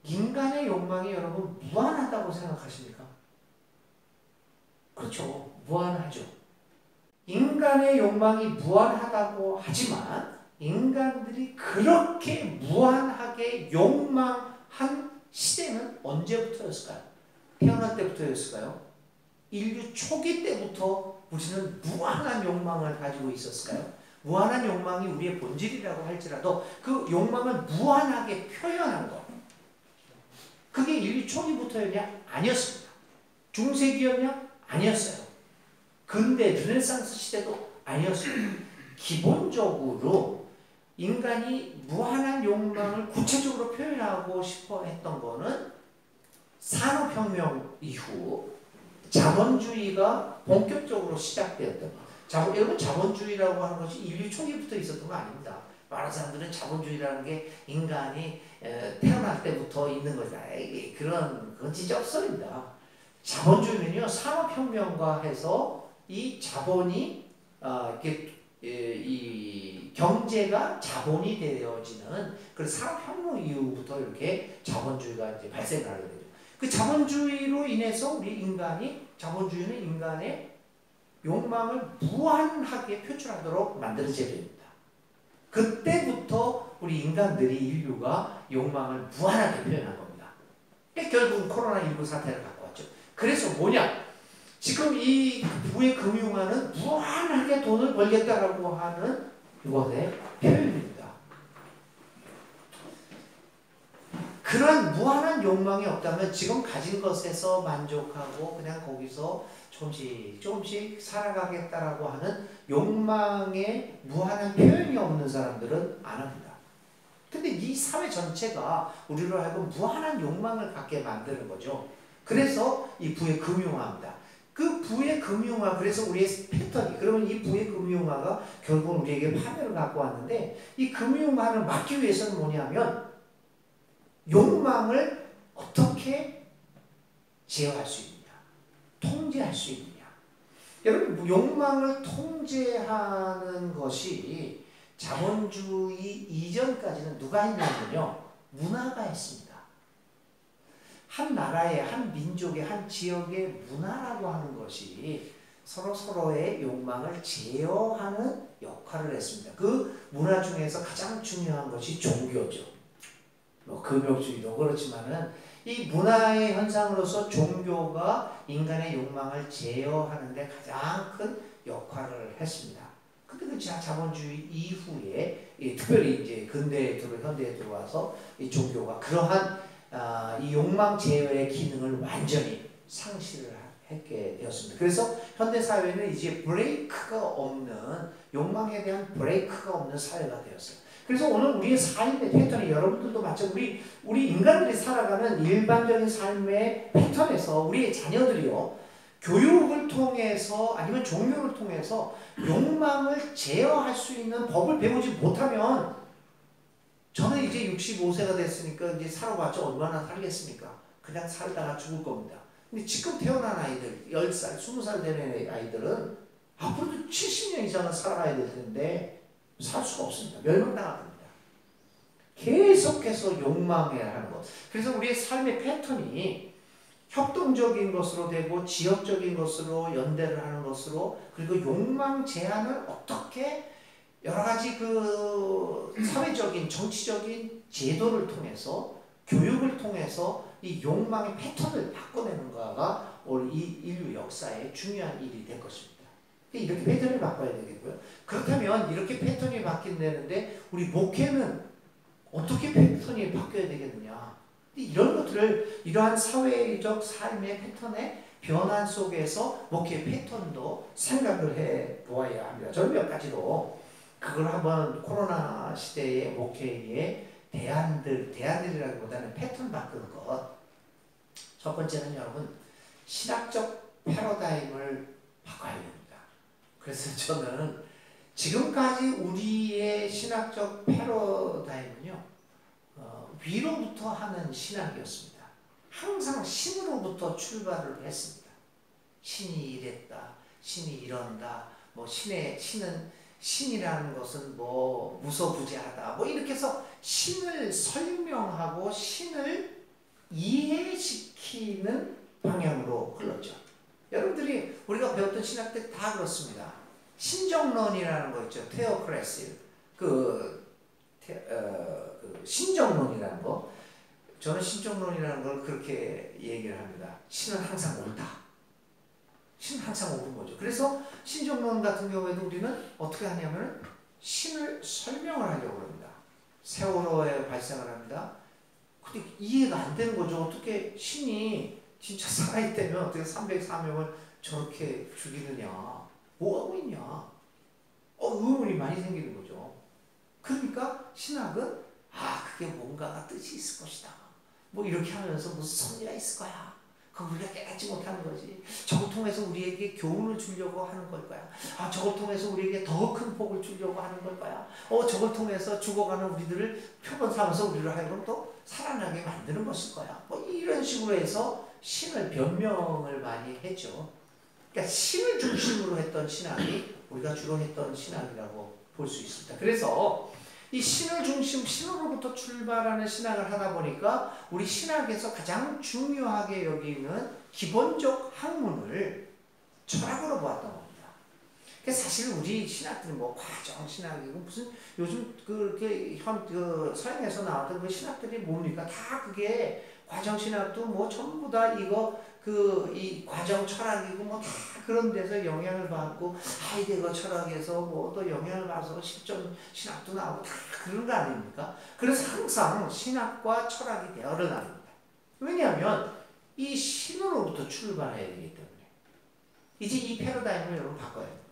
인간의 욕망이 여러분 무한하다고 생각하십니까? 그렇죠. 무한하죠. 인간의 욕망이 무한하다고 하지만 인간들이 그렇게 무한하게 욕망한 시대는 언제부터였을까요? 태어날 때부터였을까요? 인류 초기 때부터 우리는 무한한 욕망을 가지고 있었을까요? 무한한 욕망이 우리의 본질이라고 할지라도 그 욕망을 무한하게 표현한 것. 그게 인류 초기부터였냐? 아니었습니다. 중세기였냐? 아니었어요. 근대 르네상스 시대도 아니었어요. 기본적으로 인간이 무한한 욕망을 구체적으로 표현하고 싶어 했던 거는 산업혁명 이후 자본주의가 본격적으로 시작되었던 거. 여러분 자본주의라고 하는 것이 인류 초기부터 있었던 거 아닙니다. 많은 사람들은 자본주의라는 게 인간이 태어날 때부터 있는 거다. 그건 진짜 헛소리입니다. 자본주의는요 산업혁명과 해서 이 자본이 이 경제가 자본이 되어지는 그 산업혁명 이후부터 이렇게 자본주의가 이제 발생을 하게 되죠. 그 자본주의로 인해서 자본주의는 인간의 욕망을 무한하게 표출하도록 만들어져야 됩니다. 그때부터 우리 인류가 욕망을 무한하게 표현한 겁니다. 결국 코로나19 사태를 갖고 왔죠. 그래서 뭐냐? 지금 이 부의 금융화는 무한하게 돈을 벌겠다라고 하는 이것의 표현입니다. 그런 무한한 욕망이 없다면 지금 가진 것에서 만족하고 그냥 거기서 조금씩 조금씩 살아가겠다라고 하는 욕망의 무한한 표현이 없는 사람들은 안 합니다. 근데 이 사회 전체가 우리로 하여금 무한한 욕망을 갖게 만드는 거죠. 그래서 이 부의 금융화입니다. 그 부의 금융화, 그래서 우리의 패턴이, 그러면 이 부의 금융화가 결국은 우리에게 파멸을 갖고 왔는데, 이 금융화를 막기 위해서는 뭐냐면 욕망을 어떻게 제어할 수 있느냐, 통제할 수 있느냐. 여러분, 욕망을 통제하는 것이 자본주의 이전까지는 누가 했냐면요, 문화가 했습니다. 한 나라의, 한 민족의, 한 지역의 문화라고 하는 것이 서로의 욕망을 제어하는 역할을 했습니다. 그 문화 중에서 가장 중요한 것이 종교죠. 뭐 금욕주의도 그렇지만은 이 문화의 현상으로서 종교가 인간의 욕망을 제어하는 데 가장 큰 역할을 했습니다. 근데 그 자본주의 이후에 특별히 이제 근대에 현대에 들어와서 이 종교가 그러한 이 욕망 제어의 기능을 완전히 상실을 했게 되었습니다. 그래서 현대 사회는 이제 브레이크가 없는, 욕망에 대한 브레이크가 없는 사회가 되었어요. 그래서 오늘 우리의 삶의 패턴이, 여러분들도 마찬가지로 우리 인간들이 살아가는 일반적인 삶의 패턴에서 우리의 자녀들이요, 교육을 통해서 아니면 종교를 통해서 욕망을 제어할 수 있는 법을 배우지 못하면, 저는 이제 65세가 됐으니까 이제 살아봤자 얼마나 살겠습니까? 그냥 살다가 죽을 겁니다. 근데 지금 태어난 아이들, 10살, 20살 되는 아이들은 앞으로도 70년 이상은 살아가야 될 텐데 살 수가 없습니다. 멸망당합니다. 계속해서 욕망해야 하는 것. 그래서 우리의 삶의 패턴이 협동적인 것으로 되고 지역적인 것으로 연대를 하는 것으로, 그리고 욕망 제한을 어떻게 여러 가지 그 사회적인 정치적인 제도를 통해서, 교육을 통해서 이 욕망의 패턴을 바꿔내는가가 오늘 이 인류 역사의 중요한 일이 될 것입니다. 이렇게 패턴을 바꿔야 되겠고요. 그렇다면 이렇게 패턴이 바뀐다는데 우리 목회는 어떻게 패턴이 바뀌어야 되겠느냐. 이런 것들을, 이러한 사회적 삶의 패턴의 변화 속에서 목회 패턴도 생각을 해 보아야 합니다. 저는 몇 가지로 그걸 한번 코로나 시대의 목회의 대안들이라기보다는 패턴 바꾸는 것. 첫 번째는 여러분, 신학적 패러다임을 바꿔야 됩니다. 그래서 저는 지금까지 우리의 신학적 패러다임은요, 위로부터 하는 신학이었습니다. 항상 신으로부터 출발을 했습니다. 신이 이랬다, 신이 이런다, 뭐 신이라는 것은 뭐 무소부재하다, 뭐 이렇게 해서 신을 설명하고 신을 이해시키는 방향으로 흘렀죠. 여러분들이 우리가 배웠던 신학 때 다 그렇습니다. 신정론이라는 거 있죠. 테오크레시, 신정론이라는 거. 저는 신정론이라는 걸 그렇게 얘기를 합니다. 신은 항상 옳다. 신은 항상 옳은 거죠. 그래서 신정론 같은 경우에도 우리는 어떻게 하냐면 신을 설명을 하려고 합니다. 세월호에 발생을 합니다. 근데 이해가 안 되는 거죠. 어떻게 신이 진짜 살아있다면 어떻게 304명을 저렇게 죽이느냐. 뭐 하고 있냐. 의문이 많이 생기는 거죠. 그러니까 신학은 그게 뭔가가 뜻이 있을 것이다. 뭐 이렇게 하면서 무슨 섭리가 있을 거야. 그걸 우리가 깨닫지 못하는 거지. 저걸 통해서 우리에게 교훈을 주려고 하는 걸 거야. 저걸 통해서 우리에게 더 큰 복을 주려고 하는 걸 거야. 저걸 통해서 죽어가는 우리들을 표본 삼아서 우리를 하여금 또 살아나게 만드는 것일 거야. 뭐 이런 식으로 해서 신을 변명을 많이 했죠. 그러니까 신을 중심으로 했던 신학이 우리가 주로 했던 신학이라고 볼 수 있습니다. 그래서 이 신을 중심, 신으로부터 출발하는 신학을 하다 보니까 우리 신학에서 가장 중요하게 여기는 기본적 학문을 철학으로 보았던 겁니다. 그러니까 사실 우리 신학들은 뭐 과정 신학이고 무슨 요즘 서양에서 나왔던 그 신학들이 뭡니까? 다 그게 과정신학도 뭐 전부 다 이거 이 과정 철학이고 뭐 다 그런 데서 영향을 받고 하이데거 철학에서 뭐 또 영향을 받아서 실전 신학도 나오고 다 그런 거 아닙니까? 그래서 항상 신학과 철학이 대화를 나눕니다. 왜냐하면 이 신으로부터 출발해야 되기 때문에 이제 이 패러다임을 여러분 바꿔야 됩니다.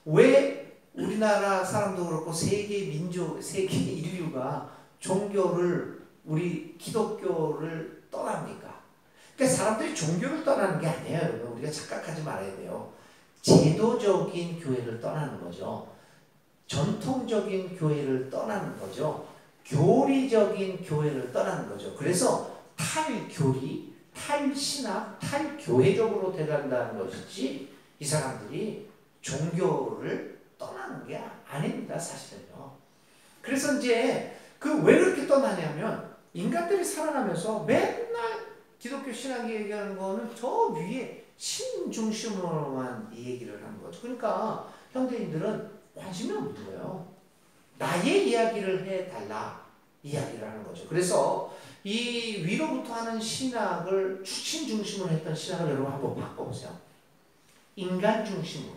왜 우리나라 사람도 그렇고 세계 민족, 세계 인류가 종교를 우리 기독교를 떠납니까? 그러니까 사람들이 종교를 떠나는 게 아니에요. 여러분. 우리가 착각하지 말아야 돼요. 제도적인 교회를 떠나는 거죠. 전통적인 교회를 떠나는 거죠. 교리적인 교회를 떠나는 거죠. 그래서 탈교리, 탈신학, 탈교회적으로 돼간다는 것이지 이 사람들이 종교를 떠나는 게 아닙니다. 사실은요. 그래서 이제 왜 그렇게 떠나냐면 인간들이 살아가면서 맨날 기독교 신학이 얘기하는 거는 저 위에 신 중심으로만 이 얘기를 하는 거죠. 그러니까 현대인들은 관심이 없는 거예요. 나의 이야기를 해달라 이야기를 하는 거죠. 그래서 이 위로부터 하는 신학을 신 중심으로 했던 신학을 여러분 한번 바꿔보세요. 인간 중심으로.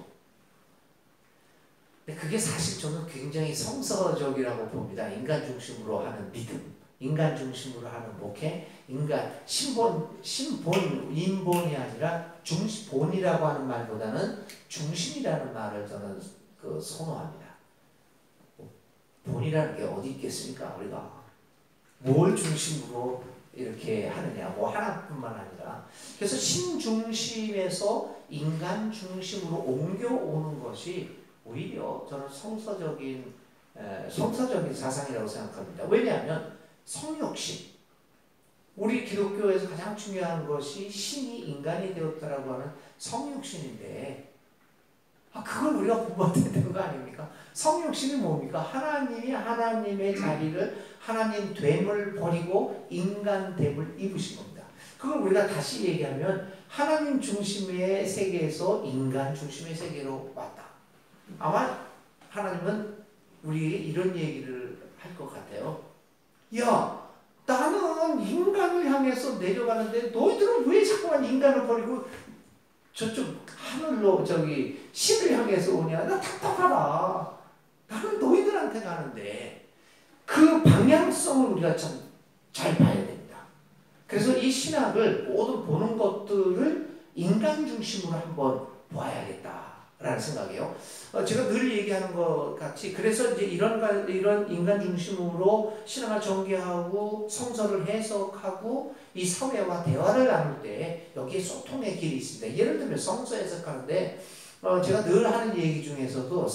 근데 그게 사실 저는 굉장히 성서적이라고 봅니다. 인간 중심으로 하는 믿음. 인간 중심으로 하는 목회, 인간 인본이 아니라 본이라고 하는 말보다는 중심이라는 말을 저는 선호합니다. 본이라는 게 어디 있겠습니까? 우리가 뭘 중심으로 이렇게 하느냐, 뭐 하나뿐만 아니라 그래서 신 중심에서 인간 중심으로 옮겨오는 것이 오히려 저는 성서적인 사상이라고 생각합니다. 왜냐하면 성육신. 우리 기독교에서 가장 중요한 것이 신이 인간이 되었다라고 하는 성육신인데 그걸 우리가 공부해야 되는 거 아닙니까? 성육신이 뭡니까? 하나님이 하나님의 자리를 하나님 됨을 버리고 인간됨을 입으신 겁니다. 그걸 우리가 다시 얘기하면 하나님 중심의 세계에서 인간 중심의 세계로 왔다. 아마 하나님은 우리에게 이런 얘기를 할 것 같아요. 야, 나는 인간을 향해서 내려가는데 너희들은 왜 자꾸만 인간을 버리고 저쪽 하늘로 신을 향해서 오냐? 나 답답하다. 나는 너희들한테 가는데 그 방향성을 우리가 참 잘 봐야 됩니다. 그래서 이 신학을 모든 보는 것들을 인간 중심으로 한번 보아야겠다라는 생각이에요. 제가 늘 얘기하는 것 같이 그래서 이제 이런 인간 중심으로 신앙을 전개하고 성서를 해석하고 이 사회와 대화를 나눌 때 여기에 소통의 길이 있습니다. 예를 들면 성서 해석하는데 제가 늘 하는 얘기 중에서도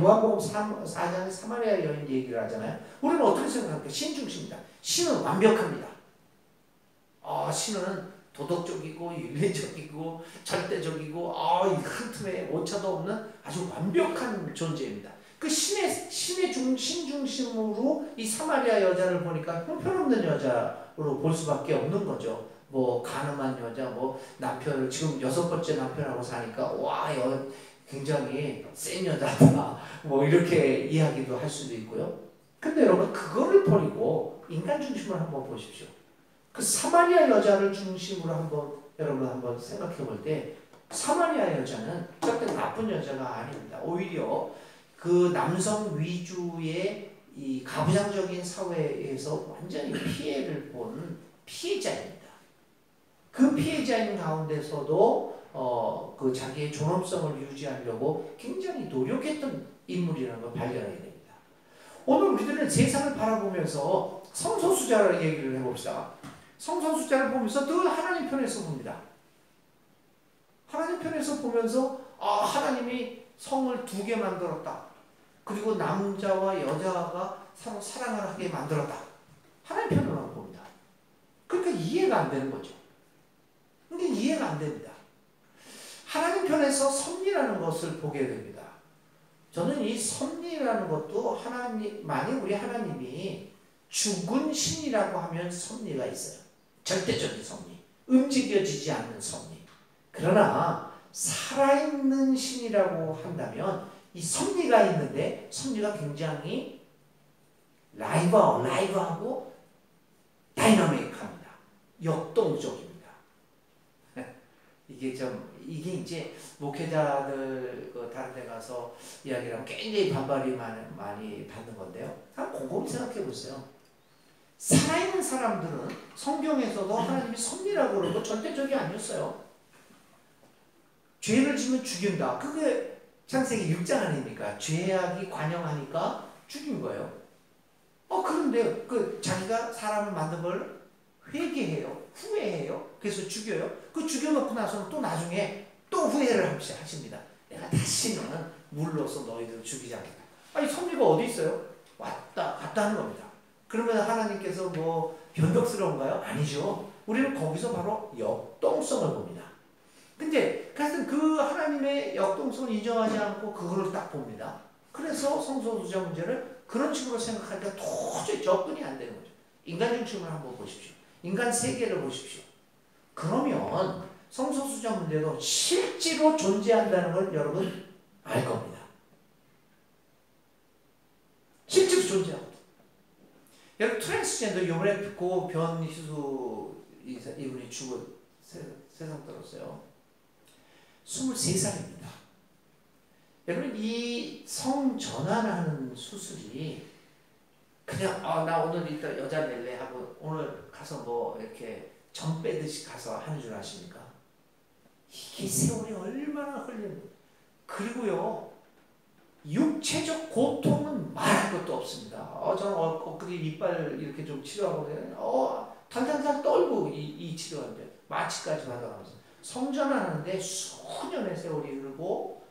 요한복음 4장에 사마리아 여인 얘기를 하잖아요. 우리는 어떻게 생각합니까? 신 중심입니다. 신은 완벽합니다. 신은 도덕적이고 윤리적이고 절대적이고 한 틈에 오차도 없는 아주 완벽한 존재입니다. 그 신의 중심으로 이 사마리아 여자를 보니까 형편없는 여자로 볼 수밖에 없는 거죠. 뭐 가늠한 여자, 뭐 남편을 지금 6번째 남편하고 사니까 굉장히 센 여자다. 뭐 이렇게 이야기도 할 수도 있고요. 근데 여러분 그거를 버리고 인간 중심으로 한번 보십시오. 그 사마리아 여자를 중심으로 여러분 한번 생각해 볼 때 사마리아 여자는 절대 나쁜 여자가 아닙니다. 오히려 그 남성 위주의 이 가부장적인 사회에서 완전히 피해를 본 피해자입니다. 그 피해자인 가운데서도 그 자기의 존엄성을 유지하려고 굉장히 노력했던 인물이라는 걸 발견하게 됩니다. 오늘 우리들은 세상을 바라보면서 성소수자를 얘기를 해봅시다. 성소수자를 보면서 늘 하나님 편에서 봅니다. 하나님 편에서 보면서 하나님이 성을 2개 만들었다. 그리고 남자와 여자가 서로 사랑을 하게 만들었다. 하나님 편으로만 봅니다. 그러니까 이해가 안 되는 거죠. 근데 이해가 안 됩니다. 하나님 편에서 섭리라는 것을 보게 됩니다. 저는 이 섭리라는 것도 만약 우리 하나님이 죽은 신이라고 하면 섭리가 있어요. 절대적인 섭리. 움직여지지 않는 섭리. 그러나 살아있는 신이라고 한다면 이 섭리가 있는데 섭리가 굉장히 라이브하고 다이나믹합니다. 역동적입니다. 이게 이제 목회자들 다른 데 가서 이야기를 하면 굉장히 반발이 많이 받는 건데요. 한번 곰곰이 생각해 보세요. 살아있는 사람들은 성경에서도 하나님이 섭리라고 그러고 절대적이 아니었어요. 죄를 지면 죽인다. 그게 창세기 6장 아닙니까? 죄악이 관영하니까 죽인 거예요. 그런데 자기가 사람을 만든 걸 회개해요. 후회해요. 그래서 죽여요. 그 죽여놓고 나서는 또 나중에 또 후회를 하십니다. 내가 다시는 물로서 너희들을 죽이지 않겠다. 아니 섭리가 어디 있어요? 왔다 갔다 하는 겁니다. 그러면 하나님께서 뭐 변덕스러운가요? 아니죠. 우리는 거기서 바로 역동성을 봅니다. 근데 그 하나님의 역동성을 인정하지 않고 그거를 딱 봅니다. 그래서 성소수자 문제를 그런 식으로 생각하니까 도저히 접근이 안 되는 거죠. 인간 중심을 한번 보십시오. 인간 세계를 보십시오. 그러면 성소수자 문제도 실제로 존재한다는 걸 여러분 알 겁니다. 실제로 존재하거든요. 여러분 트랜스젠더 이번에 고 변희수 이분이 죽어 세상 떨었어요. 23살입니다. 여러분 이 성전환하는 수술이 그냥 나 오늘 이따 여자 낼래 하고 오늘 가서 뭐 이렇게 정 빼듯이 가서 하는 줄 아십니까? 이게 세월이 얼마나 흘리는 거예요. 그리고요 육체적 고통은 말할 것도 없습니다. 저는 엊그제 이빨 이렇게 좀 치료하고 달달달 떨고 이 치료하는데 마취까지 받아가면서 성전하는데 수년의 세월이 흐르고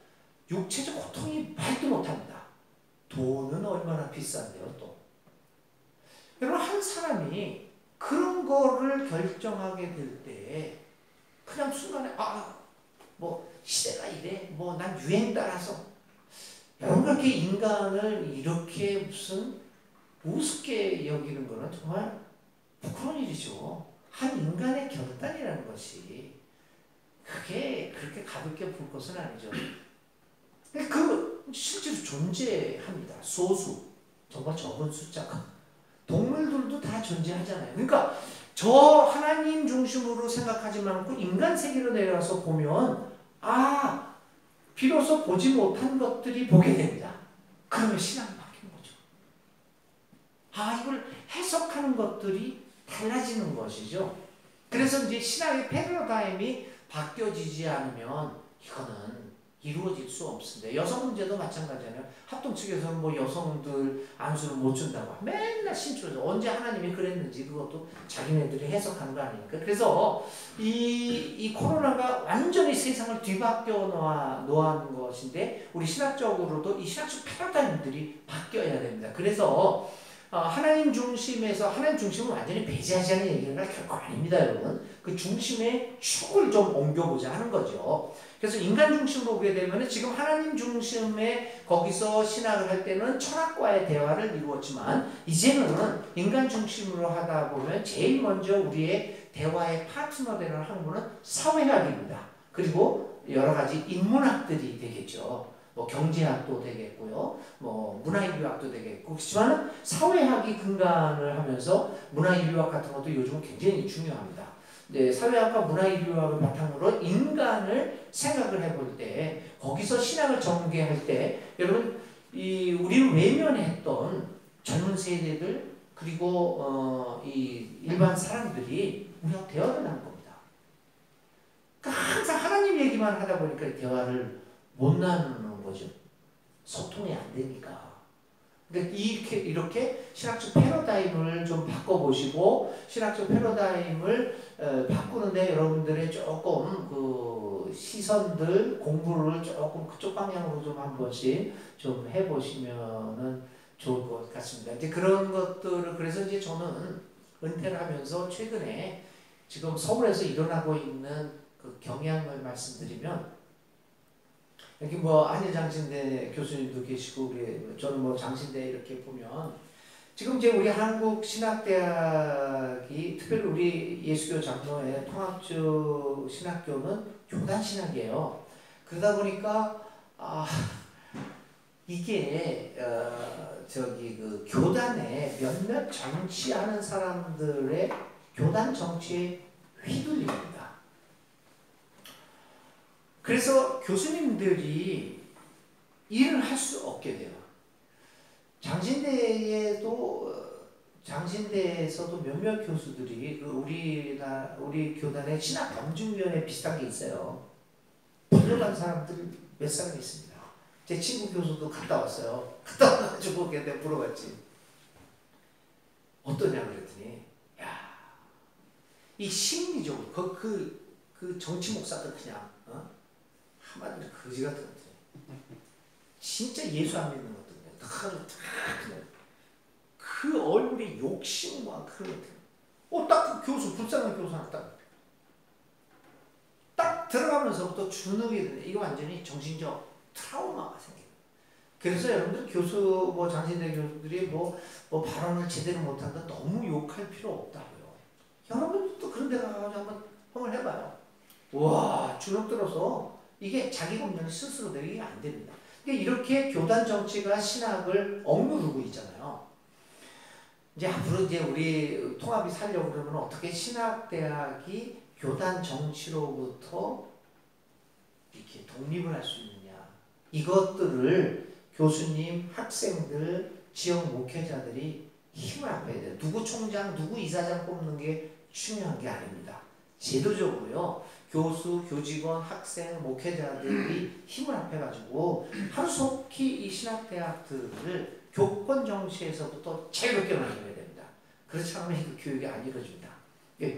육체적 고통이 말도 못합니다. 돈은 얼마나 비싼데요 또. 여러분 한 사람이 그런 거를 결정하게 될 때 그냥 순간에 뭐 시대가 이래 뭐 난 유행 따라서 여러분 그렇게 인간을 이렇게 무슨 우습게 여기는 거는 정말 부끄러운 일이죠. 한 인간의 결단이라는 것이 그게 그렇게 가볍게 볼 것은 아니죠. 근데 실제로 존재합니다. 소수 정말 적은 숫자가 동물들도 다 존재하잖아요. 그러니까 저 하나님 중심으로 생각하지 말고 인간 세계로 내려와서 보면 비로소 보지 못한 것들이 보게 됩니다. 그러면 신앙이 바뀌는 거죠. 이걸 해석하는 것들이 달라지는 것이죠. 그래서 이제 신앙의 패러다임이 바뀌어지지 않으면 이거는 이루어질 수 없습니다. 여성 문제도 마찬가지잖아요. 합동 측에서는 뭐 여성들 안수를 못 준다고 맨날 신초죠. 언제 하나님이 그랬는지 그것도 자기네들이 해석하는 거 아닙니까? 그래서 이 코로나가 완전히 세상을 뒤바뀌어 놓은 것인데 우리 신학적으로도 이 신학적 패러다임들이 바뀌어야 됩니다. 그래서 하나님 중심에서 하나님 중심을 완전히 배제하자는 얘기가 결코 아닙니다, 여러분. 그 중심의 축을 좀 옮겨보자 하는 거죠. 그래서 인간 중심으로 보게 되면 지금 하나님 중심에 거기서 신학을 할 때는 철학과의 대화를 이루었지만 이제는 인간 중심으로 하다 보면 제일 먼저 우리의 대화의 파트너 되는 학문은 사회학입니다. 그리고 여러 가지 인문학들이 되겠죠. 뭐 경제학도 되겠고요. 뭐 문화인류학도 되겠고. 그렇지만 사회학이 근간을 하면서 문화인류학 같은 것도 요즘은 굉장히 중요합니다. 사회학과 문화인류학을 바탕으로 인간을 생각을 해볼 때 거기서 신학을 전개할 때 여러분 우리를 외면했던 젊은 세대들 그리고 이 일반 사람들이 우리가 대화를 하는 겁니다. 그러니까 항상 하나님 얘기만 하다 보니까 대화를 못 나누는 거죠. 소통이 안 되니까. 그러니까 이렇게 신학적 패러다임을 좀 바꿔보시고 신학적 패러다임을 바꾸는데 여러분들의 조금 그 시선들 공부를 조금 그쪽 방향으로 좀 한 번씩 좀 해보시면은 좋을 것 같습니다. 이제 그런 것들을 그래서 이제 저는 은퇴를 하면서 최근에 지금 서울에서 일어나고 있는 그 경향을 말씀드리면 여기 뭐 한일장신대 교수님도 계시고 저는 뭐 장신대 이렇게 보면 지금 이제 우리 한국 신학대학이 특별히 우리 예수교 장로의 통합주 신학교는 교단 신학이에요. 그러다 보니까 이게 그 교단에 몇몇 정치하는 사람들의 교단 정치에 휘둘립니다. 그래서 교수님들이 일을 할 수 없게 돼요. 장신대에서도 몇몇 교수들이 우리 교단의 신학 검증위원회 비슷한 게 있어요. 불려간 사람들이 몇 사람 있습니다. 제 친구 교수도 갔다 왔어요. 갔다 와가지고 걔한테 물어봤지. 어떠냐 그랬더니, 야, 이 심리적으로 그 정치 목사들 그냥 한마디로 거지 같은 것들. 진짜 예수 안 믿는 것들 그냥 그 얼굴에 욕심과 그런 것들. 딱 그 교수 불쌍한 교수 하나 딱 들어가면서부터 주눅이 드네. 이거 완전히 정신적 트라우마가 생겨요. 그래서 여러분들 교수 장신대 교수들이 발언을 제대로 못한다 너무 욕할 필요 없다고요. 여러분들도 그런 데 가서 한번 해봐요. 와, 주눅 들어서 이게 자기 검증을 스스로 내리게 안 됩니다. 이렇게 교단 정치가 신학을 억누르고 있잖아요. 이제 앞으로 우리 통합이 살려고 그러면 어떻게 신학대학이 교단 정치로부터 이렇게 독립을 할 수 있느냐. 이것들을 교수님, 학생들, 지역 목회자들이 힘을 합해야 돼요. 누구 총장, 누구 이사장 뽑는 게 중요한 게 아닙니다. 제도적으로요. 교수, 교직원, 학생, 목회자들이 힘을 합해가지고 하루속히 이 신학대학들을 교권 정치에서부터 자유롭게 만들어야 됩니다. 그렇지 않으면 그 교육이 안 이루어집니다.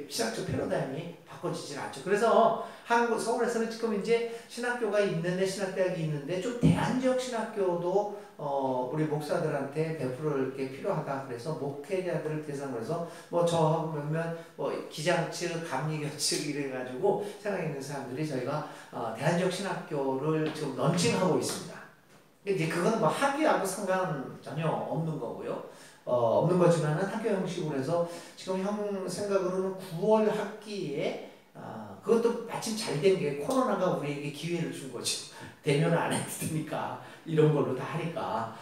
신학적 패러다임이 바꿔지질 않죠. 그래서 서울에서는 지금 이제 신학교가 있는데, 신학대학이 있는데 좀 대안적 신학교도 우리 목사들한테 베풀을 게 필요하다. 그래서 목회자들을 대상으로 해서 저하고 몇몇 기장 측, 감리교 측 이래가지고 생각에 있는 사람들이 저희가 대안적 신학교를 지금 런칭하고 있습니다. 이제 그건 학위하고 상관 전혀 없는 거고요. 없는 거지만은 학교 형식으로 해서 지금 형 생각으로는 9월 학기에 그것도 마침 잘 된 게 코로나가 우리에게 기회를 준 거죠. 대면을 안 했으니까 이런 걸로 다 하니까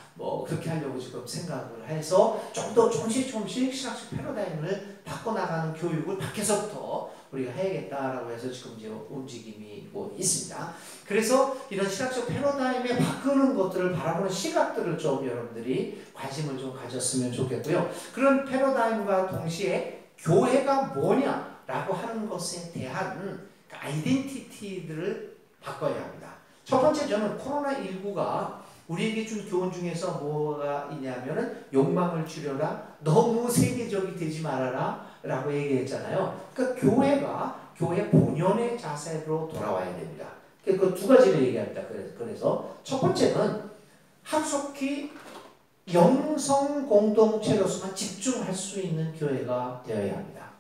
그렇게 하려고 지금 생각을 해서 좀 더 조금씩 신학적 패러다임을 바꿔나가는 교육을 밖에서부터 우리가 해야겠다라고 해서 지금 이제 움직임이 있습니다. 그래서 이런 신학적 패러다임에 바꾸는 것들을 바라보는 시각들을 좀 여러분들이 관심을 좀 가졌으면 좋겠고요. 그런 패러다임과 동시에 교회가 뭐냐라고 하는 것에 대한 아이덴티티들을 바꿔야 합니다. 첫 번째, 저는 코로나19가 우리에게 준 교훈 중에서 뭐가 있냐면은 욕망을 줄여라, 너무 세계적이 되지 말아라 라고 얘기했잖아요. 그러니까 교회 본연의 자세로 돌아와야 됩니다. 그 두 가지를 얘기합니다. 그래서 첫 번째는 하루속히 영성 공동체로서만 집중할 수 있는 교회가 되어야 합니다.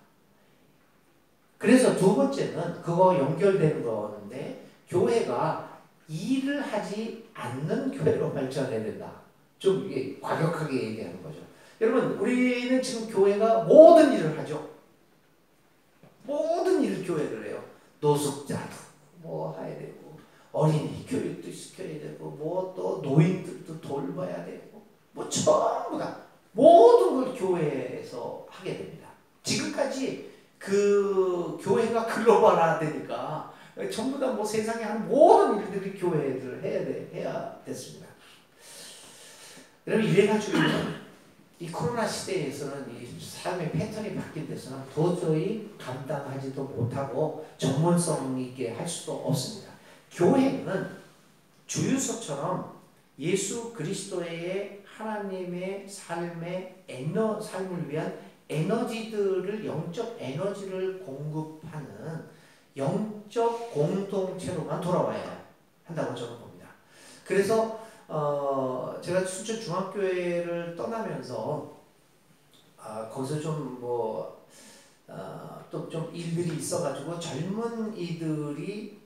그래서 두 번째는 그거 연결되는 거는데, 교회가 일을 하지 않는 교회로 발전해야 된다. 좀 이게 과격하게 얘기하는 거죠. 여러분, 우리는 지금 교회가 모든 일을 하죠. 모든 일을 교회를 해요. 노숙자도 해야 되고, 어린이 교육도 시켜야 되고, 또 노인들도 돌봐야 되고, 전부 다 모든 걸 교회에서 하게 됩니다. 지금까지 그 교회가 글로벌화 되니까 전부 다 세상에 하는 모든 일들이 교회들을 해야 됐습니다. 여러분, 이래가지고 이 코로나 시대에서는 이 삶의 패턴이 바뀐 데서는 도저히 감당하지도 못하고 전문성 있게 할 수도 없습니다. 교회는 주유소처럼 예수 그리스도의 하나님의 삶을 위한 에너지들을, 영적 에너지를 공급하는 영적 공동체로만 돌아와야 한다고 저는 봅니다. 그래서 제가 순천 중학교회를 떠나면서 거기서 또 좀 일들이 있어가지고 젊은이들이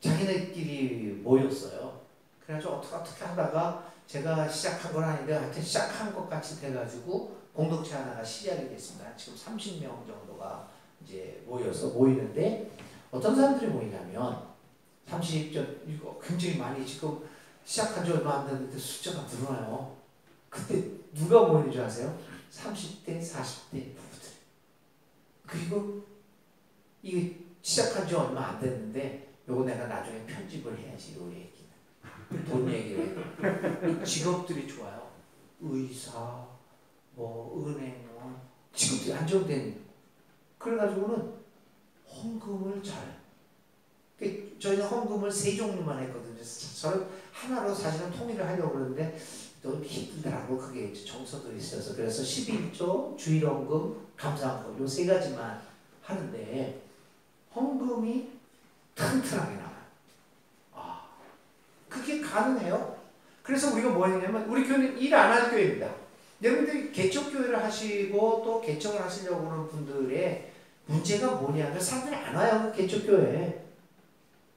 자기네끼리 모였어요. 그래가지고 어떻게 하다가 제가 시작한 건 아닌데 하여튼 시작한 것 같이 돼가지고 공동체 하나가 시작이 됐습니다. 지금 30명 정도가 이제 모이는데, 어떤 사람들이 모이냐면 30점 이거 굉장히 많이 지금 시작한 지 얼마 안 됐는데 숫자가 늘어나요. 그때 누가 모이는 줄 아세요? 30대, 40대 부부들. 그리고 이게 시작한 지 얼마 안 됐는데 요거 내가 나중에 편집을 해야지. 요 얘기는 돈 얘기를 해도 직업들이 좋아요. 의사, 뭐 은행원 직업들이 안정된. 그래가지고는 헌금을 잘. 저희는 헌금을 3종류만 했거든요. 저는 하나로 사실은 통일을 하려고 그러는데 또 힘들더라고. 그게 정서도 있어서. 그래서 11조, 주일헌금, 감사헌금 요 3가지만 하는데 헌금이 튼튼하게 나와요. 아, 그게 가능해요. 그래서 우리가 뭐 했냐면 우리 교회는 일 안 할 교회입니다. 여러분들이 개척교회를 하시고 또 개척을 하시려고 하는 분들의 문제가 뭐냐면 사람들이 안 와요. 그 개척교회에.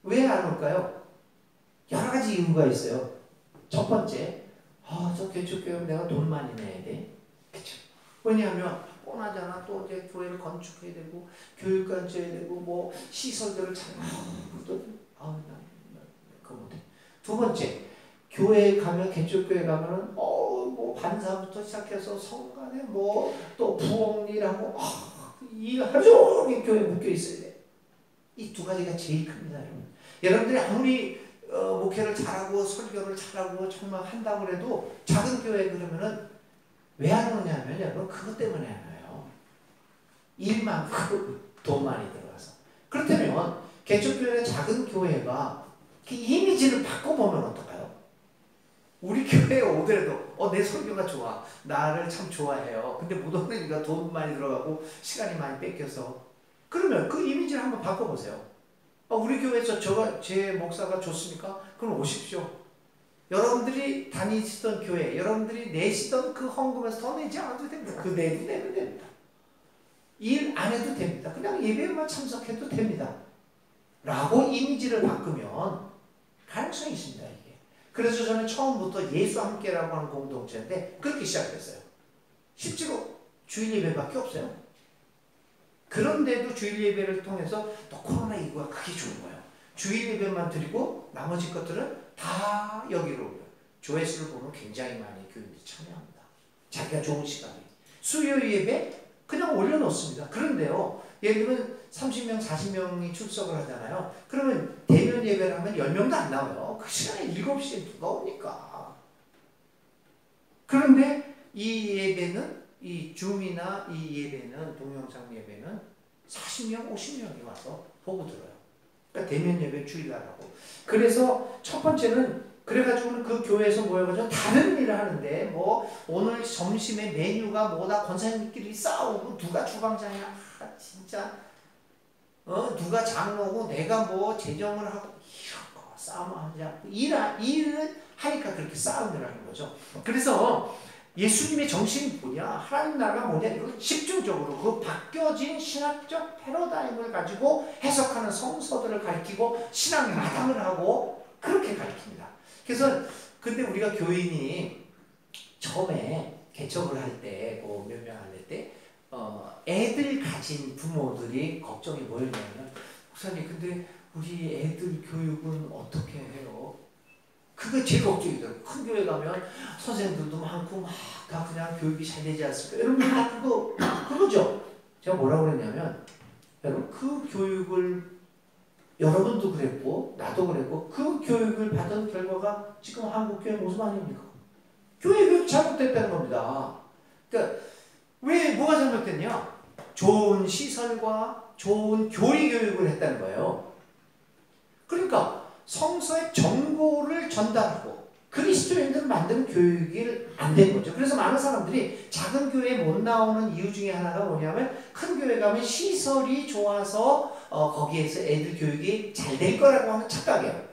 왜 안 올까요? 여러 가지 이유가 있어요. 첫 번째, 저 개척교회는 내가 돈 많이 내야 돼. 그쵸? 왜냐하면 뻔하잖아. 또 이제 교회를 건축해야 되고 교육까지 해야 되고 뭐 시설들을 잘 그거 못해. 두 번째, 교회에 가면 개척교회 가면은 뭐 반사부터 시작해서 성간에 뭐 또 부엌일하고 일 하루 종일 교회에 묶여 있어야 돼. 이 2가지가 제일 큽니다, 여러분. 여러분들이 아무리 목회를 잘하고 설교를 잘하고 정말 한다고 해도 작은 교회 그러면은 왜 안 오냐면 여러분 그것 때문에 안 와요. 일만큼 돈 많이 들어가서. 그렇다면 개척교회는 작은 교회가 그 이미지를 바꿔보면 어떨까요? 우리 교회에 오더라도 내 설교가 좋아. 나를 참 좋아해요. 근데 못 오니까 돈 많이 들어가고 시간이 많이 뺏겨서. 그러면 그 이미지를 한번 바꿔보세요. 우리 교회에서 제 목사가 좋습니까? 그럼 오십시오. 여러분들이 다니시던 교회, 여러분들이 내시던 그 헌금에서 더 내지 않아도 됩니다. 그 내도 내면 됩니다. 일 안 해도 됩니다. 그냥 예배만 참석해도 됩니다. 라고 이미지를 바꾸면 가능성이 있습니다. 이게. 그래서 저는 처음부터 예수 함께라고 하는 공동체인데 그렇게 시작했어요. 실제로 주일 예배밖에 없어요. 그런데도 주일 예배를 통해서 또 코로나19가 그게 좋은 거예요. 주일 예배만 드리고 나머지 것들은 다 여기로 오고요. 조회수를 보면 굉장히 많이 교인들이 참여합니다. 자기가 좋은 시간에. 수요일 예배 그냥 올려놓습니다. 그런데요. 예를 들면 30명, 40명이 출석을 하잖아요. 그러면 대면 예배를 하면 10명도 안 나와요. 그 시간에 7시에 누가 오니까. 그런데 이 예배는 이 줌이나 이 예배는 동영상 예배는 40명, 50명이 와서 보고 들어요. 그러니까 대면 예배 주일날 하고. 그래서 첫 번째는 그래가지고는 그 교회에서 모여가지고 다른 일을 하는데 뭐 오늘 점심에 메뉴가 뭐다 권사님끼리 싸우고 누가 주방장이야 진짜 누가 장로고 내가 뭐 재정을 하고 이런 거 싸움하지 않고 일을 하니까 그렇게 싸움을 하는 거죠. 그래서 예수님의 정신이 뭐냐? 하나님 나라가 뭐냐? 이걸 집중적으로 그 바뀌어진 신학적 패러다임을 가지고 해석하는 성서들을 가르치고 신학 마당을 하고 그렇게 가르칩니다. 그래서 근데 우리가 교인이 처음에 개척을 할 때, 뭐 몇 명 할 때, 애들 가진 부모들이 걱정이 뭐였냐면 목사님 근데 우리 애들 교육은 어떻게 해요? 그게 제일 걱정이더라고요. 큰 교회 가면 선생님들도 많고 막 다 그냥 교육이 잘 되지 않습니까? 여러분 다 그거죠. 제가 뭐라고 그랬냐면 여러분 그 교육을 여러분도 그랬고 나도 그랬고 그 교육을 받은 결과가 지금 한국 교회 모습 아닙니까? 교회 교육 잘못됐다는 겁니다. 그러니까 왜 뭐가 잘못됐냐? 좋은 시설과 좋은 교리 교육을 했다는 거예요. 그러니까 성서의 정보를 전달하고 그리스도인들을 만드는 교육이 안 된 거죠. 그래서 많은 사람들이 작은 교회에 못 나오는 이유 중에 하나가 뭐냐면 큰 교회 가면 시설이 좋아서 거기에서 애들 교육이 잘 될 거라고 하는 착각이에요.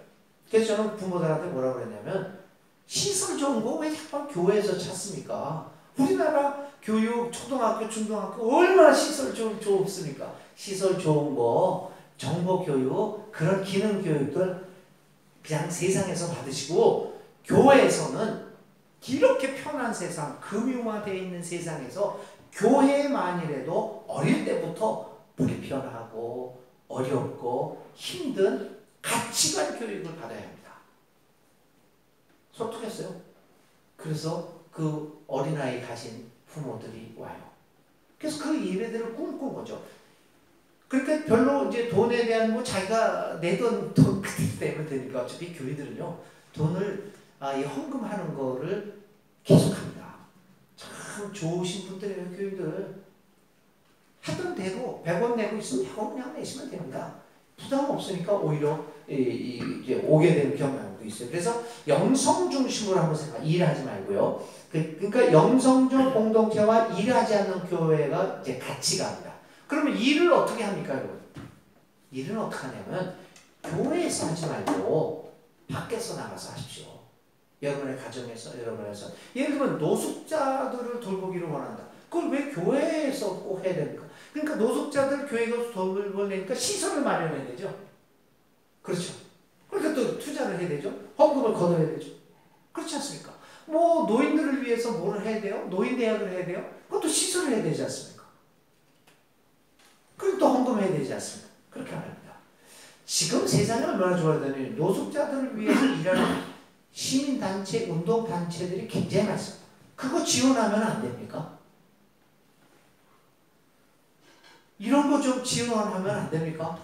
그래서 저는 부모들한테 뭐라고 그랬냐면 시설 좋은 거 왜 자꾸 교회에서 찾습니까? 우리나라 교육, 초등학교, 중등학교 얼마나 시설 좋습니까? 시설 좋은 거, 정보 교육, 그런 기능 교육들 그냥 세상에서 받으시고 교회에서는 이렇게 편한 세상, 금융화되어 있는 세상에서 교회만이라도 어릴 때부터 불편하고 어렵고 힘든 가치관 교육을 받아야 합니다. 소통했어요. 그래서 그 어린아이 가진 부모들이 와요. 그래서 그 예배들을 꿈꾼 거죠. 그러니까 별로 이제 돈에 대한 뭐 자기가 내던 돈 그대로 내면 되니까 어차피 교회들은요 돈을 이 헌금하는 거를 계속합니다. 참 좋으신 분들이에요 교회들. 하던 대로 100원 내고 있으면 100원 그냥 내시면 됩니다. 부담 없으니까 오히려 이제 오게 되는 경향도 있어요. 그래서 영성 중심으로 한번 일하지 말고요. 그러니까 영성적 공동체와 일하지 않는 교회가 이제 같이 갑니다. 그러면 일을 어떻게 합니까, 여러분? 일은 어떻게 하냐면 교회에서 하지 말고 밖에서 나가서 하십시오. 여러분의 가정에서, 여러분에서. 예를 들면 노숙자들을 돌보기를 원한다. 그걸 왜 교회에서 꼭 해야 됩니까? 그러니까 노숙자들 교회에서 돌보려니까 시설을 마련해야 되죠. 그렇죠. 그러니까 또 투자를 해야 되죠. 헌금을 걷어야 되죠. 그렇지 않습니까? 뭐 노인들을 위해서 뭐를 해야 돼요? 노인 대학을 해야 돼요? 그것도 시설을 해야 되지 않습니까? 그럼 또 헌금해야 되지 않습니까? 그렇게 안 합니다. 지금 세상이 얼마나 좋아졌다니 노숙자들을 위해서 일하는 시민단체, 운동단체들이 굉장히 많습니다. 그거 지원하면 안 됩니까? 이런 거 좀 지원하면 안 됩니까?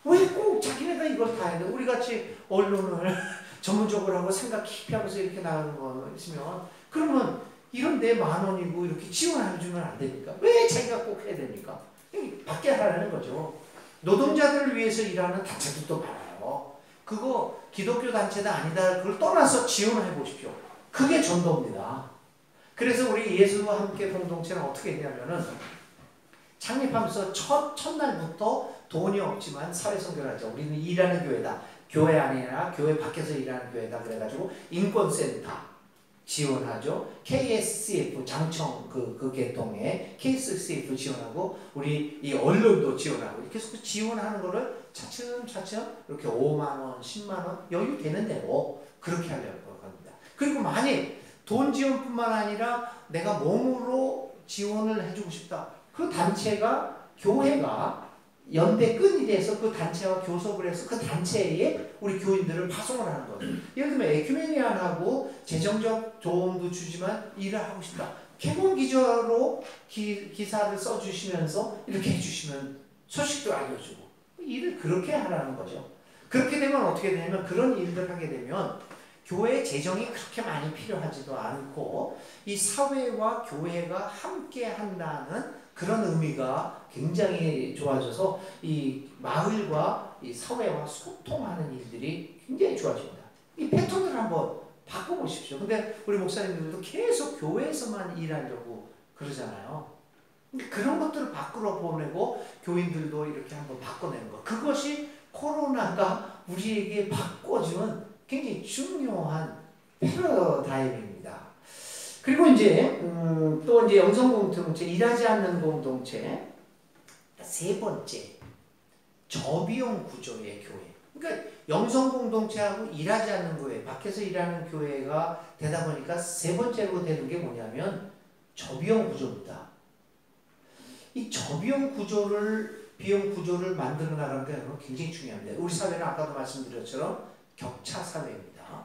왜 꼭 자기네가 이걸 다 해야 돼? 우리 같이 언론을 전문적으로 하고 생각 깊이 하면서 이렇게 나가는 거 있으면 그러면 이런 내 10,000원이고 이렇게 지원해주면 안 됩니까? 왜 자기가 꼭 해야 됩니까? 밖에 하라는 거죠. 노동자들을 위해서 일하는 단체들도 많아요. 그거 기독교 단체다 아니다 그걸 떠나서 지원을 해보십시오. 그게 전도입니다. 그래서 우리 예수와 함께 공동체는 어떻게 했냐면은 창립하면서 첫날부터 돈이 없지만 사회선교를 하죠. 우리는 일하는 교회다. 교회 안이나 교회 밖에서 일하는 교회다. 그래가지고 인권센터 지원하죠. KSCF 장청 그 계통에 KSCF 지원하고 우리 이 언론도 지원하고 이렇게 해서 지원하는 거를 차츰차츰 이렇게 5만원, 10만원 여유 되는 대로 그렇게 하려고 합니다. 그리고 만약 돈 지원뿐만 아니라 내가 몸으로 지원을 해주고 싶다. 그 단체가 교회가 연대끈이 돼서 그 단체와 교섭을 해서 그 단체에 우리 교인들을 파송을 하는 거죠. 예를 들면 에큐메니안하고 재정적 도움도 주지만 일을 하고 싶다. 개봉 기저로 기사를 써주시면서 이렇게 해주시면 소식도 알려주고 일을 그렇게 하라는 거죠. 그렇게 되면 어떻게 되냐면 그런 일들 하게 되면 교회 재정이 그렇게 많이 필요하지도 않고 이 사회와 교회가 함께 한다는 그런 의미가 굉장히 좋아져서 이 마을과 이 사회와 소통하는 일들이 굉장히 좋아집니다. 이 패턴을 한번 바꿔보십시오. 근데 우리 목사님들도 계속 교회에서만 일하려고 그러잖아요. 그런 것들을 밖으로 보내고 교인들도 이렇게 한번 바꿔내는 것. 그것이 코로나가 우리에게 바꿔주는 굉장히 중요한 패러다임입니다. 그리고 이제 또 이제 영성 공동체, 일하지 않는 공동체. 세 번째, 저비용 구조의 교회. 그러니까 영성 공동체하고 일하지 않는 교회, 밖에서 일하는 교회가 되다 보니까 세 번째로 되는 게 뭐냐면 저비용 구조입니다. 이 저비용 구조를 비용 구조를 만들어 나가는 게 굉장히 중요합니다. 우리 사회는 아까도 말씀드린 것처럼 격차 사회입니다.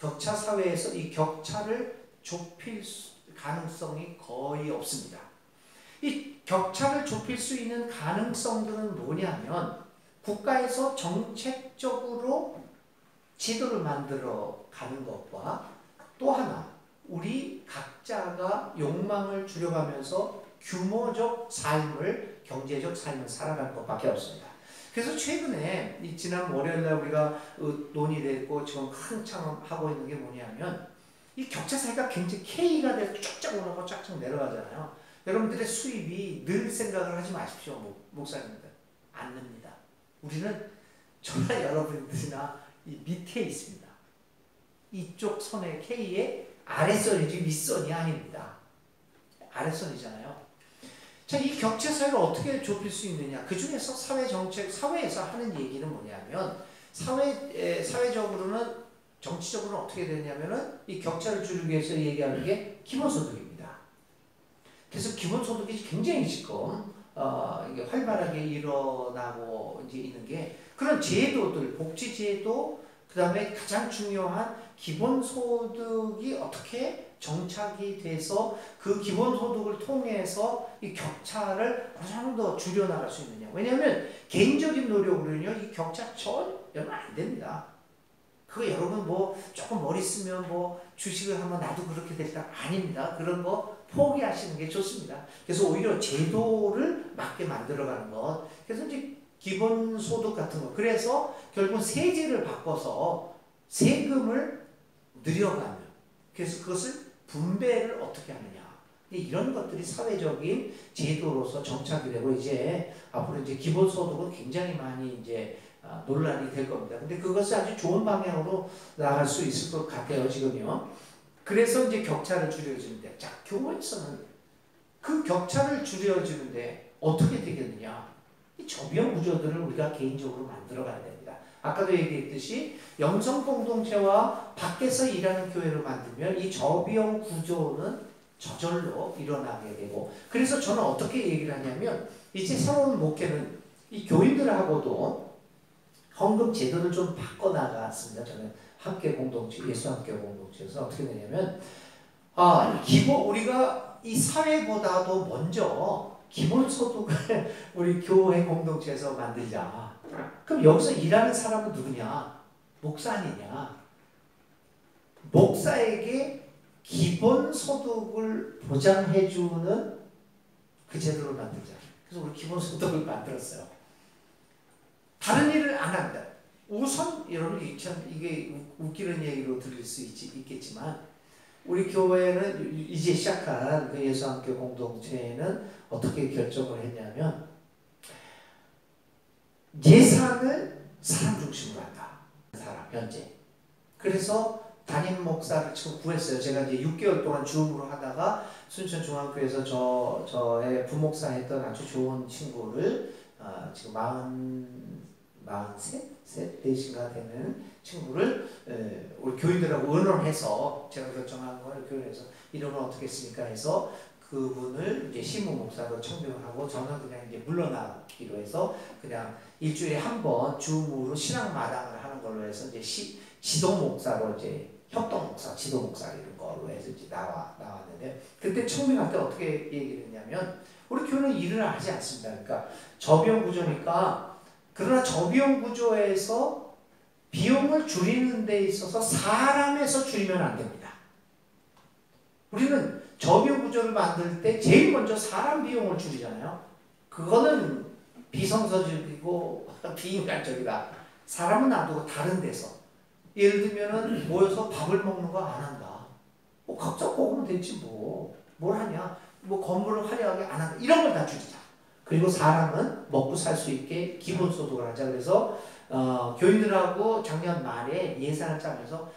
격차 사회에서 이 격차를 좁힐 가능성이 거의 없습니다. 이 격차를 좁힐 수 있는 가능성들은 뭐냐면 국가에서 정책적으로 제도를 만들어 가는 것과 또 하나 우리 각자가 욕망을 줄여가면서 규모적 삶을 경제적 삶을 살아가는 것밖에 없습니다. 그래서 최근에 지난 월요일날 우리가 논의됐고 지금 한창 하고 있는 게 뭐냐면 이 격차 사회가 굉장히 K가 돼서 쫙쫙 올라가고 쫙쫙 내려가잖아요. 여러분들의 수입이 늘 생각을 하지 마십시오. 목사님들. 안 납니다. 우리는 저나 여러분들이나 이 밑에 있습니다. 이쪽 선의 K의 아래선이지 윗선이 아닙니다. 아래선이잖아요. 자, 이 격차 사회를 어떻게 좁힐 수 있느냐? 그 중에서 사회정책, 사회에서 하는 얘기는 뭐냐면 사회적으로는 정치적으로는 어떻게 되냐면은 이 격차를 줄이기 위해서 얘기하는 게 기본소득입니다. 그래서 기본소득이 굉장히 지금 이게 활발하게 일어나고 이제 있는 게 그런 제도들, 복지제도, 그 다음에 가장 중요한 기본소득이 어떻게 정착이 돼서 그 기본소득을 통해서 이 격차를 어느 정도 줄여나갈 수 있느냐. 왜냐하면 개인적인 노력으로는요, 이 격차 전혀 안 됩니다. 그거 여러분 뭐 조금 머리 쓰면 뭐 주식을 하면 나도 그렇게 됐다. 아닙니다. 그런 거 포기하시는 게 좋습니다. 그래서 오히려 제도를 맞게 만들어가는 것. 그래서 이제 기본소득 같은 거. 그래서 결국 세제를 바꿔서 세금을 늘려가면, 그래서 그것을 분배를 어떻게 하느냐. 이런 것들이 사회적인 제도로서 정착이 되고, 이제 앞으로 이제 기본소득은 굉장히 많이 이제 논란이 될 겁니다. 근데 그것이 아주 좋은 방향으로 나갈 수 있을 것 같아요, 지금요. 그래서 이제 격차를 줄여주는데, 자, 교회에서는 그 격차를 줄여주는데 어떻게 되겠느냐. 이 저비용 구조들을 우리가 개인적으로 만들어 가야 됩니다. 아까도 얘기했듯이 영성 공동체와 밖에서 일하는 교회를 만들면 이 저비용 구조는 저절로 일어나게 되고, 그래서 저는 어떻게 얘기를 하냐면, 이제 새로운 목회는 이 교인들하고도 헌금 제도를 좀 바꿔나갔습니다. 저는 함께 공동체, 예수 함께 공동체에서 어떻게 되냐면, 우리가 이 사회보다도 먼저 기본소득을 우리 교회 공동체에서 만들자. 그럼 여기서 일하는 사람은 누구냐? 목사 아니냐? 목사에게 기본소득을 보장해주는 그 제도를 만들자. 그래서 우리 기본소득을 만들었어요. 다른 일을 안 합니다. 우선 여러분 이게 웃기는 얘기로 들릴 수 있겠지만, 우리 교회는 이제 시작한 그 예수 함께 공동체는 어떻게 결정을 했냐면, 예산을 사람 중심으로 한다. 사람 현재. 그래서 담임 목사를 지금 구했어요. 제가 이제 6개월 동안 주음으로 하다가 순천 중앙교회에서 저의 부목사 했던 아주 좋은 친구를 지금 43인가 되는 친구를 우리 교인들하고 의논해서 제가 결정한 걸 교인에서 이름을 어떻게 했습니까 해서 그분을 이제 시무 목사로 청명하고, 저는 그냥 이제 물러나기로 해서 그냥 일주일에 한 번 주음으로 신앙 마당을 하는 걸로 해서 이제 지도 목사로 이제 협동 목사, 지도 목사 이런 걸로 해서 이제 나왔는데, 그때 청명할 때 어떻게 얘기를 했냐면, 우리 교회는 일을 하지 않습니다. 그러니까 저비용 구조니까, 그러나 저비용 구조에서 비용을 줄이는 데 있어서 사람에서 줄이면 안 됩니다. 우리는 저비용 구조를 만들 때 제일 먼저 사람 비용을 줄이잖아요. 그거는 비성서적이고 비인간적이다. 사람은 놔두고 다른 데서, 예를 들면은 모여서 밥을 먹는 거 안 한다. 뭐 각자 먹으면 되지 뭘 하냐. 뭐 건물을 화려하게 안 한다. 이런 걸 다 줄이자. 그리고 사람은 먹고 살 수 있게 기본소득을 하자. 그래서 교인들하고 작년 말에 예산을 짜면서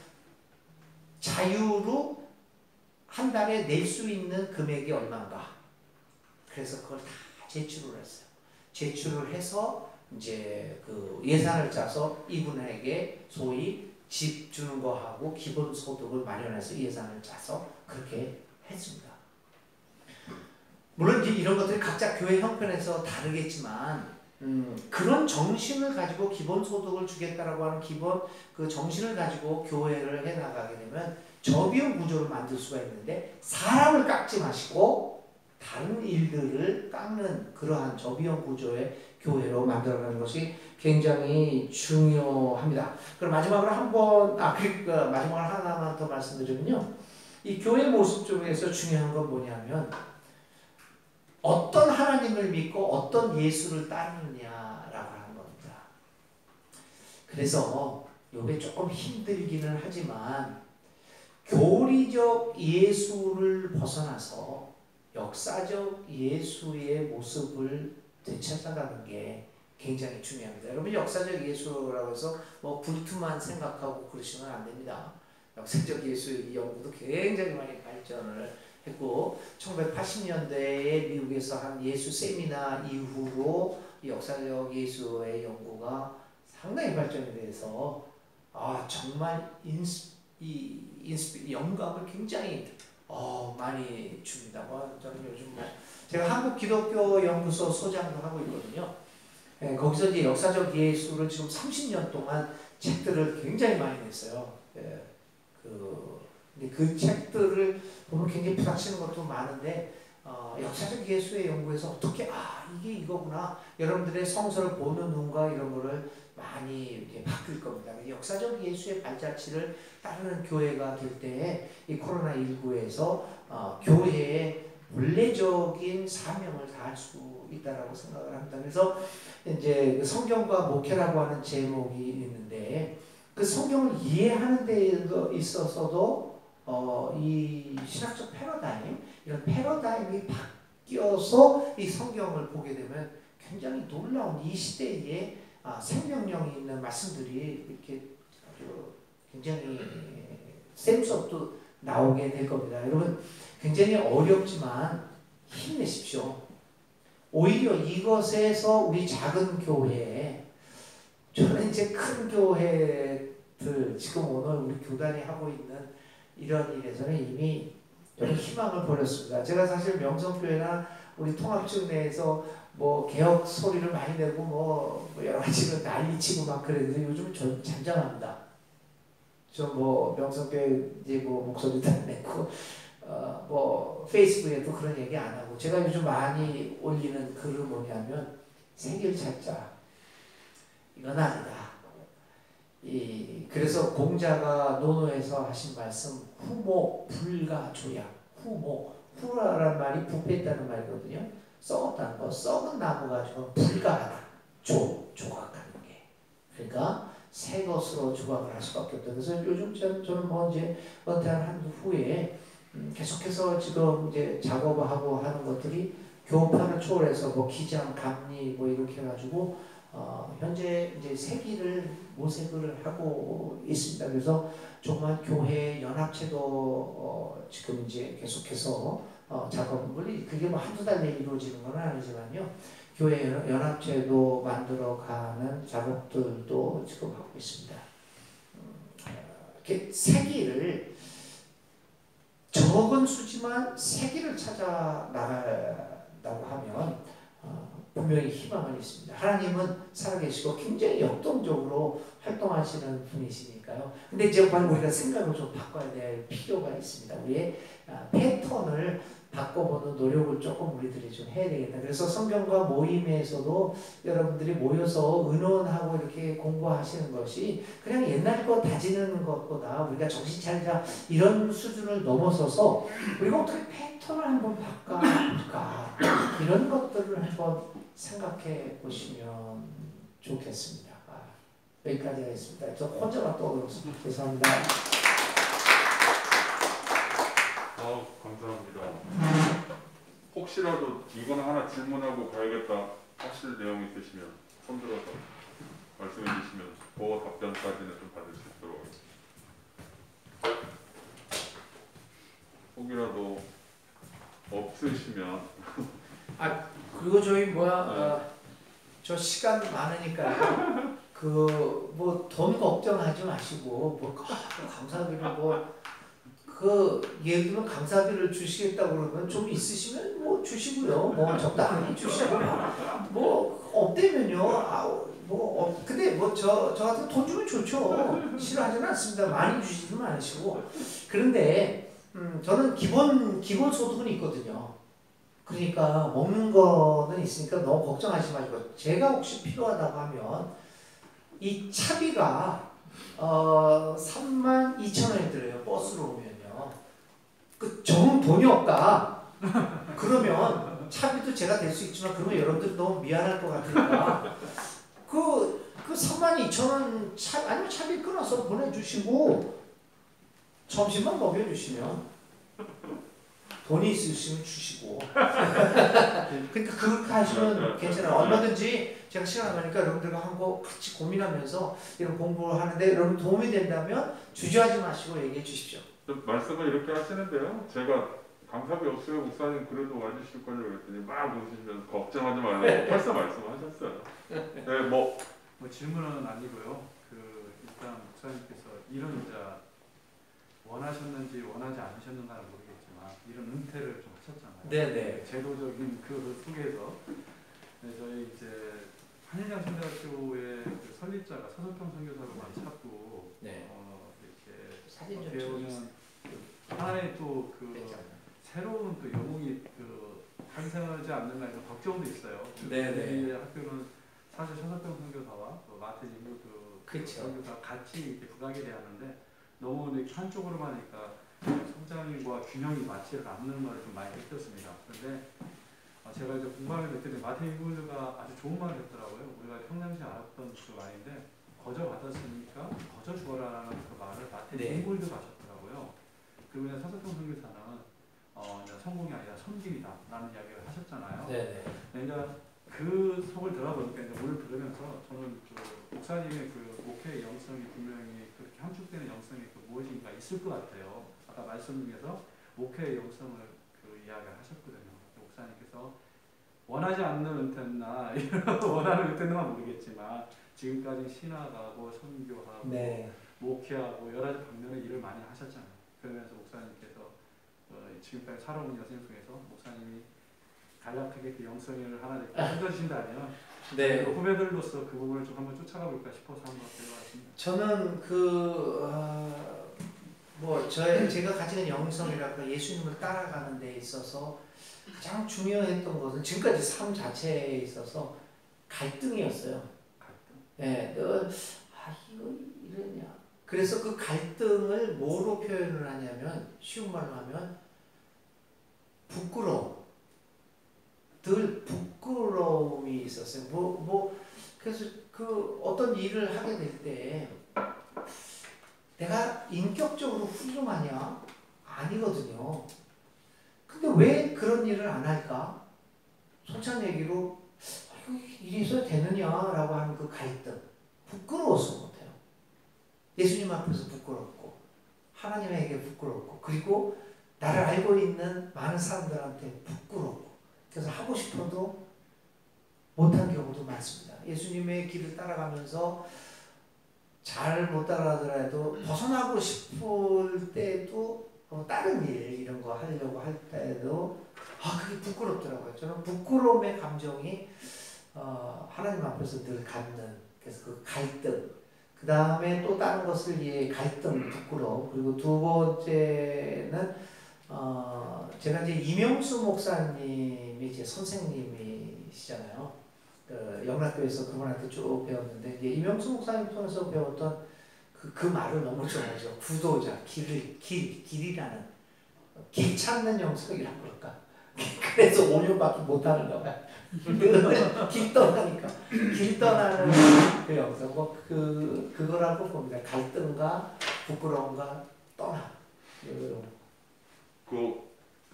자유로 한 달에 낼 수 있는 금액이 얼마인가. 그래서 그걸 다 제출을 했어요. 제출을 해서 이제 그 예산을 짜서 이분에게 소위 집 주는 거하고 기본소득을 마련해서 예산을 짜서 그렇게 했습니다. 물론 이제 이런 것들이 각자 교회 형편에서 다르겠지만, 그런 정신을 가지고 기본소득을 주겠다라고 하는 기본 그 정신을 가지고 교회를 해나가게 되면 저비용 구조를 만들 수가 있는데, 사람을 깎지 마시고 다른 일들을 깎는 그러한 저비용 구조의 교회로 만들어가는 것이 굉장히 중요합니다. 그럼 마지막으로 마지막으로 하나만 더 말씀드리면요, 이 교회 모습 중에서 중요한 건 뭐냐면, 어떤 하나님을 믿고 어떤 예수를 따르느냐라고 하는 겁니다. 그래서 요게 조금 힘들기는 하지만, 교리적 예수를 벗어나서 역사적 예수의 모습을 되찾아가는 게 굉장히 중요합니다. 여러분, 역사적 예수라고 해서 뭐 불투만 생각하고 그러시면 안 됩니다. 역사적 예수의 연구도 굉장히 많이 발전을 했고, 1980년대에 미국에서 한 예수 세미나 이후로 역사적 예수의 연구가 상당히 발전이 돼서 정말 영감을 굉장히 많이 줍니다. 저는 요즘 제가 한국 기독교 연구소 소장도 하고 있거든요. 거기서 이제 역사적 예수를 지금 30년 동안 책들을 굉장히 많이 냈어요. 근데 그 책들을 보면 굉장히 부닥치는 것도 많은데 역사적 예수의 연구에서 어떻게 이게 이거구나 여러분들의 성서를 보는 눈과 이런 거를 많이 이렇게 바뀔 겁니다. 역사적 예수의 발자취를 따르는 교회가 될 때에 이 코로나19에서 교회의 본래적인 사명을 다할 수 있다라고 생각을 합니다. 그래서 이제 성경과 목회라고 하는 제목이 있는데 그 성경을 이해하는 데 있어서도 이 신학적 패러다임 이런 패러다임이 바뀌어서 이 성경을 보게 되면 굉장히 놀라운 이 시대에 생명력이 있는 말씀들이 이렇게 아주 굉장히 샘수업도 나오게 될 겁니다. 여러분 굉장히 어렵지만 힘내십시오. 오히려 이것에서 우리 작은 교회 저는 이제 큰 교회들 지금 오늘 우리 교단이 하고 있는 이런 일에서는 이미 여러 희망을 버렸습니다. 제가 사실 명성교회나 우리 통합측 내에서 뭐 개혁 소리를 많이 내고 뭐 여러 가지로 난리치고 막 그랬는데 요즘 저 잔잔합니다. 저 뭐 명성교회 이제 뭐 목소리도 안 내고 뭐 페이스북에도 그런 얘기 안 하고 제가 요즘 많이 올리는 글은 뭐냐면 생길 찾자 이건 아니다. 그래서 공자가 논어에서 하신 말씀 후목 불가조약 후라는 말이 부패했다는 말이거든요. 썩었다는 거 썩은 나무 가지고 불가하다 조각하는 게 그러니까 새 것으로 조각을 할 수밖에 없다. 그래서 요즘 저는 뭐 이제 은퇴한 후에 계속해서 지금 이제 작업을 하고 하는 것들이 교판을 초월해서 뭐 기장, 감리 뭐 이렇게 해가지고 현재 이제 세기를 모색을 하고 있습니다. 그래서 조그만 교회 연합체도 지금 이제 계속해서 작업을 그게 뭐 한두 달 내에 이루어지는 건 아니지만요. 교회 연합체도 만들어가는 작업들도 지금 하고 있습니다. 이렇게 세기를 적은 수지만 세기를 찾아 나간다고 하면 분명히 희망은 있습니다. 하나님은 살아계시고 굉장히 역동적으로 활동하시는 분이시니까요. 근데 이제 우리가 생각을 좀 바꿔야 될 필요가 있습니다. 우리의 패턴을 바꿔보는 노력을 조금 우리들이 좀 해야 되겠다. 그래서 성경과 모임에서도 여러분들이 모여서 의논하고 이렇게 공부하시는 것이 그냥 옛날 거 다지는 것보다 우리가 정신 차리자 이런 수준을 넘어서서 우리가 어떻게 패턴을 한번 바꿔볼까 이런 것들을 한번 생각해 보시면 좋겠습니다. 여기까지 하겠습니다. 저 혼자만 떠들었습니다. 죄송합니다. 감사합니다. 혹시라도 이거는 하나 질문하고 가야겠다 하실 내용 있으시면 손들어서 말씀해 주시면 그 답변까지는 좀 받을 수 있도록 혹이라도 없으시면 그리고 저희 저 시간 많으니까요. 뭐 돈 걱정하지 마시고 감사비를 예를 들면 감사비를 주시겠다고 그러면 좀 있으시면 뭐 주시고요. 뭐 적당히 주시고 뭐 없대면요. 근데 뭐 저 같은 돈 주면 좋죠. 싫어하지는 않습니다. 많이 주시지 마시고. 그런데 저는 기본 소득은 있거든요. 그러니까 먹는 거는 있으니까 너무 걱정하지 마시고 제가 혹시 필요하다고 하면 이 차비가 32,000원이 들어요. 버스로 오면요. 정 돈이 없다. 그러면 차비도 제가 될 수 있지만 그러면 여러분들 너무 미안할 것 같으니까 그 32,000원 아니면 차비 끊어서 보내주시고 점심만 먹여주시면 돈이 있으시면 주시고 그러니까 그렇게 하시면 괜찮아요. 얼마든지 제가 시간 나니까 여러분들과 한번 같이 고민하면서 이런 공부를 하는데 여러분 도움이 된다면 주저하지 마시고 얘기해 주십시오. 말씀을 이렇게 하시는데요. 제가 강사비 없어요 목사님 그래도 와주실 거죠 그랬더니 막 웃으시면서 걱정하지 말라고 벌써 말씀하셨어요. 네, 뭐 질문은 아니고요. 일단 목사님께서 이런 원하셨는지 원하지 않으셨는가는 모르겠지만 이런 은퇴를 좀 하셨잖아요. 네네. 제도적인 그 속에서 저희 이제 한일장 신대학교의 설립자가 서석평 선교사로만 찾고 네. 이렇게 사진 좀 어떻게 찍어주세요. 보면 하나의 또 그 네. 새로운 또 영웅이 그 탄생하지 않는가 이런 걱정도 있어요. 네네. 우리 학교는 사실 천사병 선교사와 또 마태진 그 그쵸. 선교사 같이 이렇게 부각이 돼야 하는데 너무 이렇게 한쪽으로만 하니까 성장과 균형이 맞지를 않는 걸 좀 많이 느꼈습니다. 그런데 제가 이제 공부하면서 느꼈는데 마틴 잉글드가 아주 좋은 말을 했더라고요. 우리가 평상시에 알았던 그 말인데 거저 받았으니까 거저 죽어라라는 그 말을 마틴 네. 잉글드가 하셨더라고요. 그리고 그냥 사사평 선교사는 이제 성공이 아니라 섬김이다라는 이야기를 하셨잖아요. 네네. 그러니까 그 속을 들어보니까 이제 오늘 들으면서 저는 그 목사님의 그 목회의 영성이 분명히 그렇게 함축되는 영성이 그 무엇인가 있을 것 같아요. 아까 말씀 중에서 목회의 영성을 그 이야기를 하셨거든요. 목사님께서 원하지 않는 은퇴나 원하는 은퇴는 모르겠지만 지금까지 신학하고 선교하고 네. 목회하고 여러 가지 방면의 일을 많이 하셨잖아요. 그러면서 목사님께서 지금까지 살아온 여생 속에서 목사님이 간략하게 그 영성을 하나 이렇게 던져주신다면 네. 후배들로서 그 부분을 좀 한번 쫓아가 볼까 싶어서 한번 들어봤습니다. 저는 제가 가지는 영성이랄까 예수님을 따라가는 데 있어서 가장 중요했던 것은 지금까지 삶 자체에 있어서 갈등이었어요. 갈등. 네, 늘 이거 이러냐. 그래서 그 갈등을 뭐로 표현을 하냐면 쉬운 말로 하면 부끄러움. 늘 부끄러움이 있었어요. 그래서 그 어떤 일을 하게 될 때 내가 인격적으로 훌륭하냐? 아니거든요. 근데 왜 그런 일을 안 할까? 솔직한 얘기로 일이 있어야 되느냐라고 하는 그 갈등. 부끄러워서 못해요. 예수님 앞에서 부끄럽고 하나님에게 부끄럽고 그리고 나를 알고 있는 많은 사람들한테 부끄럽고 그래서 하고 싶어도 못한 경우도 많습니다. 예수님의 길을 따라가면서 잘 못 따라가더라도 벗어나고 싶을 때도 다른 일 이런 거 하려고 할 때도 그게 부끄럽더라고요. 저는 부끄러움의 감정이 하나님 앞에서 늘 갖는 그래서 그 갈등 그 다음에 또 다른 것을 갈등 부끄러움 그리고 두 번째는 제가 이제 이명수 목사님이 제 선생님이시잖아요. 영락교에서 그분한테 쭉 배웠는데 이제 이명수 목사님 통해서 배웠던 그 말을 너무 좋아하죠. 구도자, 길이라는 길 찾는 영성이라고 그럴까. 그래서 5년밖에 못하는 거야. 길 떠나니까 길 떠나는 그 영성 그거라고 봅니다. 갈등과 부끄러움과 떠남. 그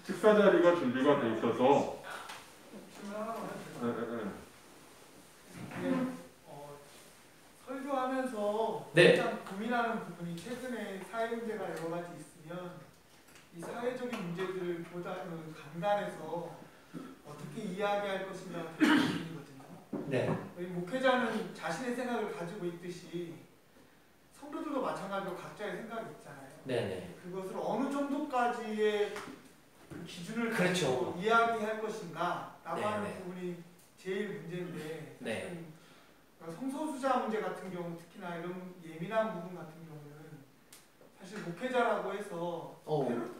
식사 자리가 준비가 돼 있어서 설교하면서 네. 가장 고민하는 부분이 최근에 사회 문제가 여러 가지 있으면 이 사회적인 문제들을 보다는 간단해서 어떻게 이야기할 것인가 그런 고민이거든요. 네. 목회자는 자신의 생각을 가지고 있듯이 성도들도 마찬가지로 각자의 생각이 있잖아요. 네네. 그것을 어느 정도까지의 그 기준을 그렇죠. 가지고 이야기할 것인가 라고 하는 네네. 부분이 제일 문제인데 네. 성소수자 문제 같은 경우 특히나 이런 예민한 부분 같은 경우는 사실 목회자라고 해서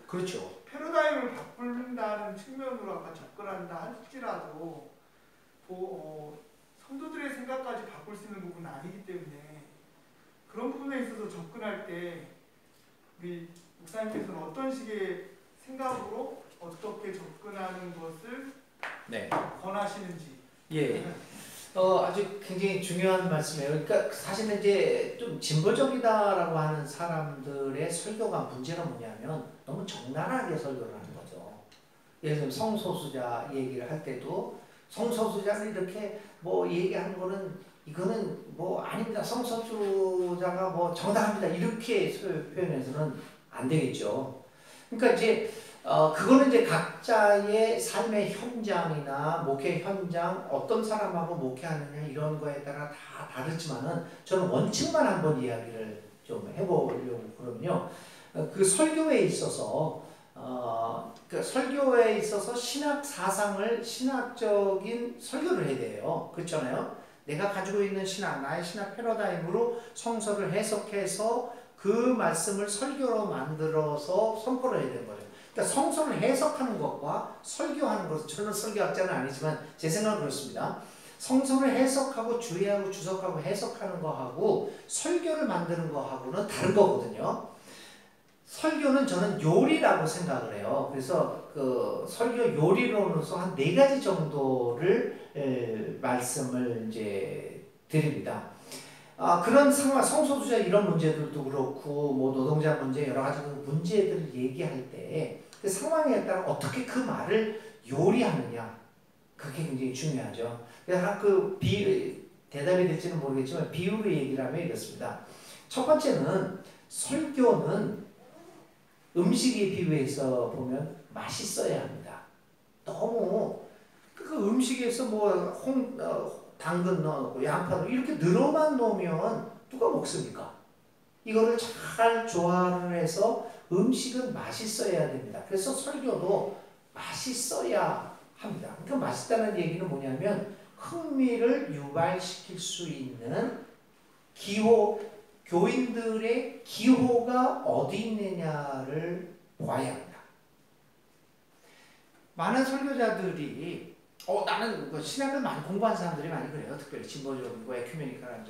그렇죠. 패러다임을 바꾼다는 측면으로 아까 접근한다 할지라도 성도들의 생각까지 바꿀 수 있는 부분은 아니기 때문에 그런 부분에 있어서 접근할 때 우리 목사님께서는 어떤 식의 생각으로 어떻게 접근하는 것을 네. 권하시는지. 예. 아주 굉장히 중요한 말씀이에요. 그러니까 사실은 이제 좀 진보적이다라고 하는 사람들의 설교가 문제가 뭐냐면 너무 적나라하게 설교를 하는 거죠. 예를 들면 성소수자 얘기를 할 때도 성소수자를 이렇게 얘기하는 거는 이거는 아닙니다. 성소수자가 정당합니다. 이렇게 표현해서는 안 되겠죠. 그러니까 이제 그거는 이제 각자의 삶의 현장이나 목회 현장 어떤 사람하고 목회하느냐 이런 거에 따라 다 다르지만은 저는 원칙만 한번 이야기를 좀 해보려고 그러면요. 그 설교에 있어서 신학 사상을 신학적인 설교를 해야 돼요. 그렇잖아요. 내가 가지고 있는 신학, 나의 신학 패러다임으로 성서를 해석해서 그 말씀을 설교로 만들어서 선포를 해야 되는 거죠. 그러니까 성서를 해석하는 것과 설교하는 것은, 저는 설교학자는 아니지만 제 생각은 그렇습니다. 성서를 해석하고 주의하고 주석하고 해석하는 거하고 설교를 만드는 거하고는 다른 거거든요. 설교는 저는 요리라고 생각을 해요. 그래서 그 설교 요리로서 한 4가지 정도를 말씀을 이제 드립니다. 그런 상황, 성소수자 이런 문제들도 그렇고, 뭐 노동자 문제, 여러 가지 문제들을 얘기할 때 그 상황에 따라 어떻게 그 말을 요리하느냐, 그게 굉장히 중요하죠. 그래서 대답이 될지는 모르겠지만 비유로 얘기를 하면 이렇습니다. 첫 번째는 설교는 음식에 비유해서 보면 맛있어야 합니다. 너무 그 음식에서 뭐 당근 넣고 양파 넣고 이렇게 늘어만 놓으면 누가 먹습니까? 이거를 잘 조화를 해서 음식은 맛있어야 됩니다. 그래서 설교도 맛있어야 합니다. 그러니까 맛있다는 얘기는 뭐냐면 흥미를 유발시킬 수 있는 교인들의 기호가 어디 있느냐를 봐야 합니다. 많은 설교자들이 나는 신학을 많이 공부한 사람들이 많이 그래요. 특별히 진보적이고 에큐메니컬한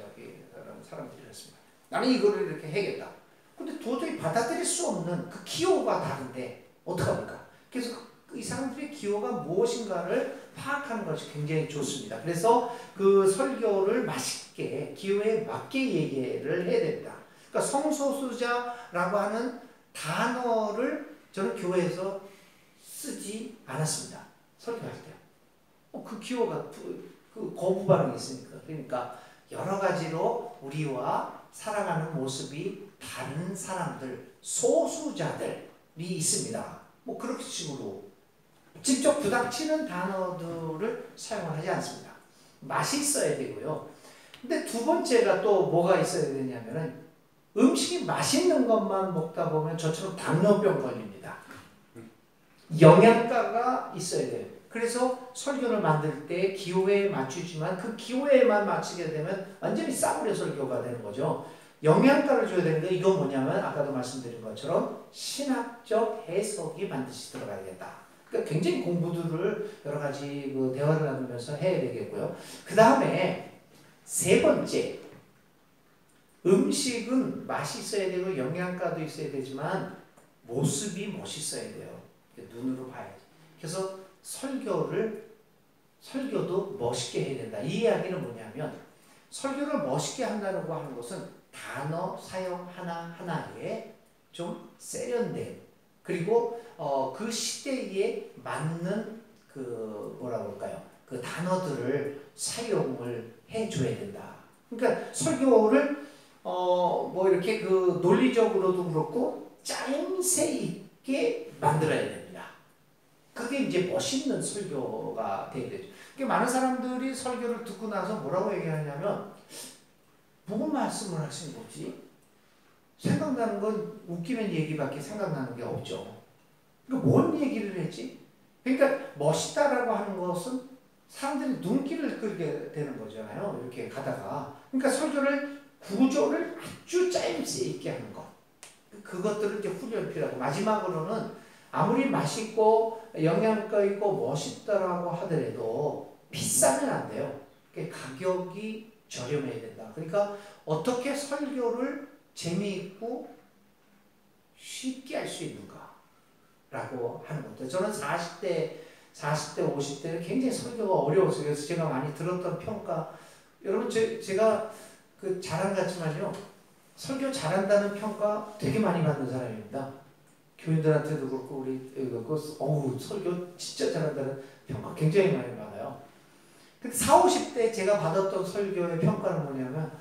사람들이 그렇습니다. 나는 이거를 이렇게 해야겠다. 근데 도저히 받아들일 수 없는 그 기호가 다른데 어떡합니까? 그래서 이 사람들의 기호가 무엇인가를 파악하는 것이 굉장히 좋습니다. 그래서 그 설교를 맛있게 기호에 맞게 얘기를 해야 됩니다. 그러니까 성소수자라고 하는 단어를 저는 교회에서 쓰지 않았습니다. 설교할 때요. 그 기호가 그 거부 반응이 있으니까. 그러니까 여러 가지로 우리와 살아가는 모습이 다른 사람들, 소수자들이 있습니다. 뭐 그런 식으로 직접 부닥치는 단어들을 사용을 하지 않습니다. 맛이 있어야 되고요. 근데 두 번째가 또 뭐가 있어야 되냐면은 음식이 맛있는 것만 먹다 보면 저처럼 당뇨병 걸립니다. 영양가가 있어야 돼요. 그래서 설교를 만들 때 기호에 맞추지만 그 기호에만 맞추게 되면 완전히 싸구려 설교가 되는 거죠. 영양가를 줘야 되는데 이건 뭐냐면 아까도 말씀드린 것처럼 신학적 해석이 반드시 들어가야겠다. 그러니까 굉장히 공부들을 여러 가지 대화를 나누면서 해야 되겠고요. 그 다음에 세 번째, 음식은 맛이 있어야 되고 영양가도 있어야 되지만 모습이 멋있어야 돼요. 눈으로 봐야지. 그래서 설교도 멋있게 해야 된다. 이 이야기는 뭐냐면 설교를 멋있게 한다고 하는 것은 단어 사용 하나하나에 좀 세련된 그리고 그 시대에 맞는 그 단어들을 사용을 해줘야 된다. 그러니까 설교를 이렇게 논리적으로도 그렇고 짜임새 있게 만들어야 됩니다. 그게 이제 멋있는 설교가 되게 되죠. 그러니까 많은 사람들이 설교를 듣고 나서 뭐라고 얘기하냐면 무슨 말씀을 하신 거지? 생각나는 건 웃기는 얘기밖에 생각나는 게 없죠. 그러니까 뭔 얘기를 했지? 그러니까 멋있다라고 하는 것은 사람들이 눈길을 끌게 되는 거잖아요. 이렇게 가다가. 그러니까 설교를 구조를 아주 짜임새 있게 하는 것. 그것들을 이제 훈련이 필요하고 마지막으로는 아무리 맛있고 영양가 있고 멋있다라고 하더라도 비싸면 안 돼요. 가격이 저렴해야 된다. 그러니까 어떻게 설교를 재미있고 쉽게 할 수 있는가 라고 하는 것도 저는 40대 50대는 굉장히 설교가 어려웠어요. 그래서 제가 많이 들었던 평가 여러분 제가 자랑 같지만요 설교 잘한다는 평가 되게 많이 받는 사람입니다. 교인들한테도 그렇고 설교 진짜 잘한다는 평가 굉장히 많이 받아요. 근데 40, 50대 제가 받았던 설교의 평가는 뭐냐면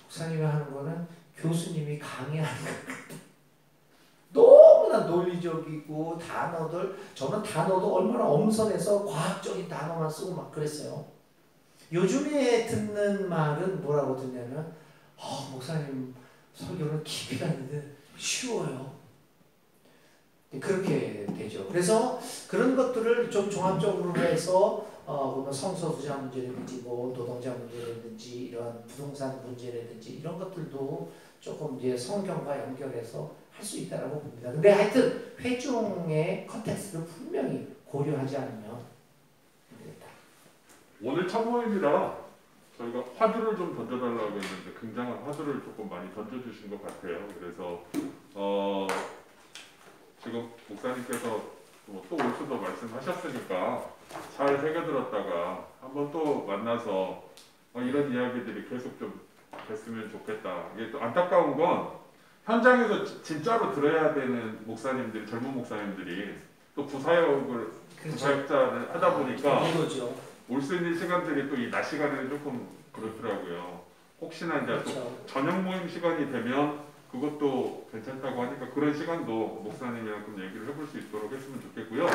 목사님이 하는 거는 교수님이 강의하는 것 같다. 너무나 논리적이고 저는 단어도 얼마나 엄선해서 과학적인 단어만 쓰고 막 그랬어요. 요즘에 듣는 말은 뭐라고 듣냐면 목사님 설교는 깊이가 있는데 쉬워요. 그렇게 되죠. 그래서 그런 것들을 좀 종합적으로 해서 성소수자 문제라든지 노동자 문제라든지 이런 부동산 문제라든지 이런 것들도 조금 이제 성경과 연결해서 할 수 있다라고 봅니다. 근데 하여튼 회중의 컨텍스트를 분명히 고려하지 않으면 안 되겠다. 오늘 참모임이라 저희가 화두를 좀 던져달라고 했는데 굉장한 화두를 조금 많이 던져주신 것 같아요. 그래서 지금 목사님께서 또 올 수도 말씀하셨으니까 잘 새겨들었다가 한번 또 만나서 이런 이야기들이 계속 좀 됐으면 좋겠다. 이게 또 안타까운 건 현장에서 진짜로 들어야 되는 목사님들이, 젊은 목사님들이 또 부사역을 부사역자를 하다 보니까 이거죠. 올 수 있는 시간들이 또 이 낮 시간에는 조금 그렇더라고요. 혹시나 이제 또 저녁 모임 시간이 되면 그것도 괜찮다고 하니까 그런 시간도 목사님이랑 좀 얘기를 해볼 수 있도록 했으면 좋겠고요.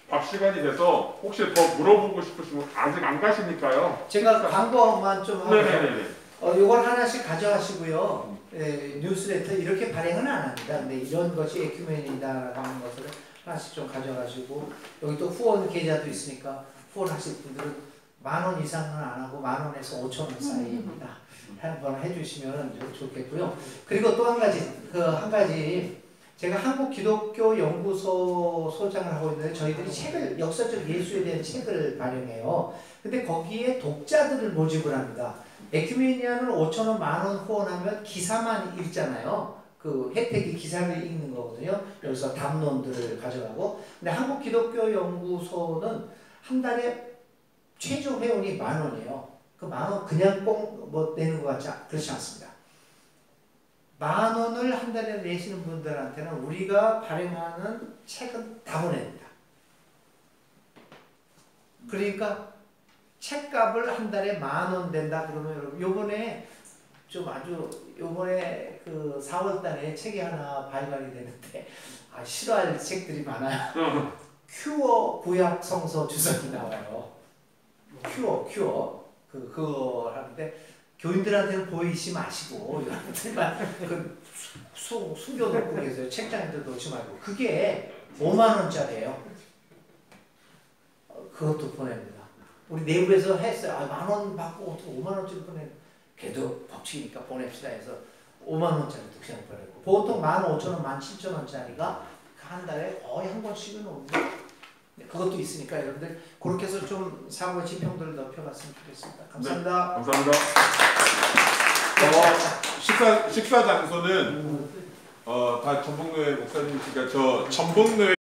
밥 시간이 돼서 혹시 더 물어보고 싶으시면 아직 안 가시니까요. 제가 광고만 좀 하고 네네네. 이걸 하나씩 가져가시고요. 뉴스레터 이렇게 발행은 안 합니다. 근데 이런 것이 에큐멘이다라고 하는 것을 하나씩 좀 가져가시고 여기 또 후원 계좌도 있으니까 후원하실 분들은 10,000원 이상은 안 하고 10,000원에서 5,000원 사이입니다. 한번 해주시면 좋겠고요. 그리고 또 한 가지 제가 한국 기독교 연구소 소장을 하고 있는데 저희들이 책을 역사적 예수에 대한 책을 발행해요. 근데 거기에 독자들을 모집을 합니다. 에큐메니아는 5,000원, 10,000원 후원하면 기사만 읽잖아요. 그 혜택이 기사를 읽는 거거든요. 여기서 담론들을 가져가고. 근데 한국 기독교 연구소는 한 달에 최저 회원이 10,000원이에요. 그 10,000원 그냥 꼭 뭐 내는 것 같지 그렇지 않습니다. 10,000원을 한 달에 내시는 분들한테는 우리가 발행하는 책은 다 보냅니다. 그러니까 책값을 한 달에 10,000원 된다 그러면 여러분 요번에 그 4월달에 책이 하나 발간이 되는데 싫어할 책들이 많아요. 큐어 구약 성서 주석이 나와요. 큐어 그거 하는데 교인들한테는 보이시 마시고 여러분들만 숨겨놓고 계세요. 책장에도 넣지 말고. 그게 50,000원짜리예요. 그것도 보냅니다. 우리 내부에서 했어요. 10,000원 받고 어떻게 50,000원짜리 보내? 걔도 법칙이니까 보냅시다 해서 50,000원짜리도 그냥 보내고. 보통 15,000원, 17,000원짜리가 한 달에 거의 한 권씩은 오는데 그것도 있으니까 여러분들 그렇게 해서 좀 사고의 지평들을 높여봤으면 좋겠습니다. 감사합니다. 네, 감사합니다. 식사 장소는 다 전북로의 목사님이시니까 저 전북로의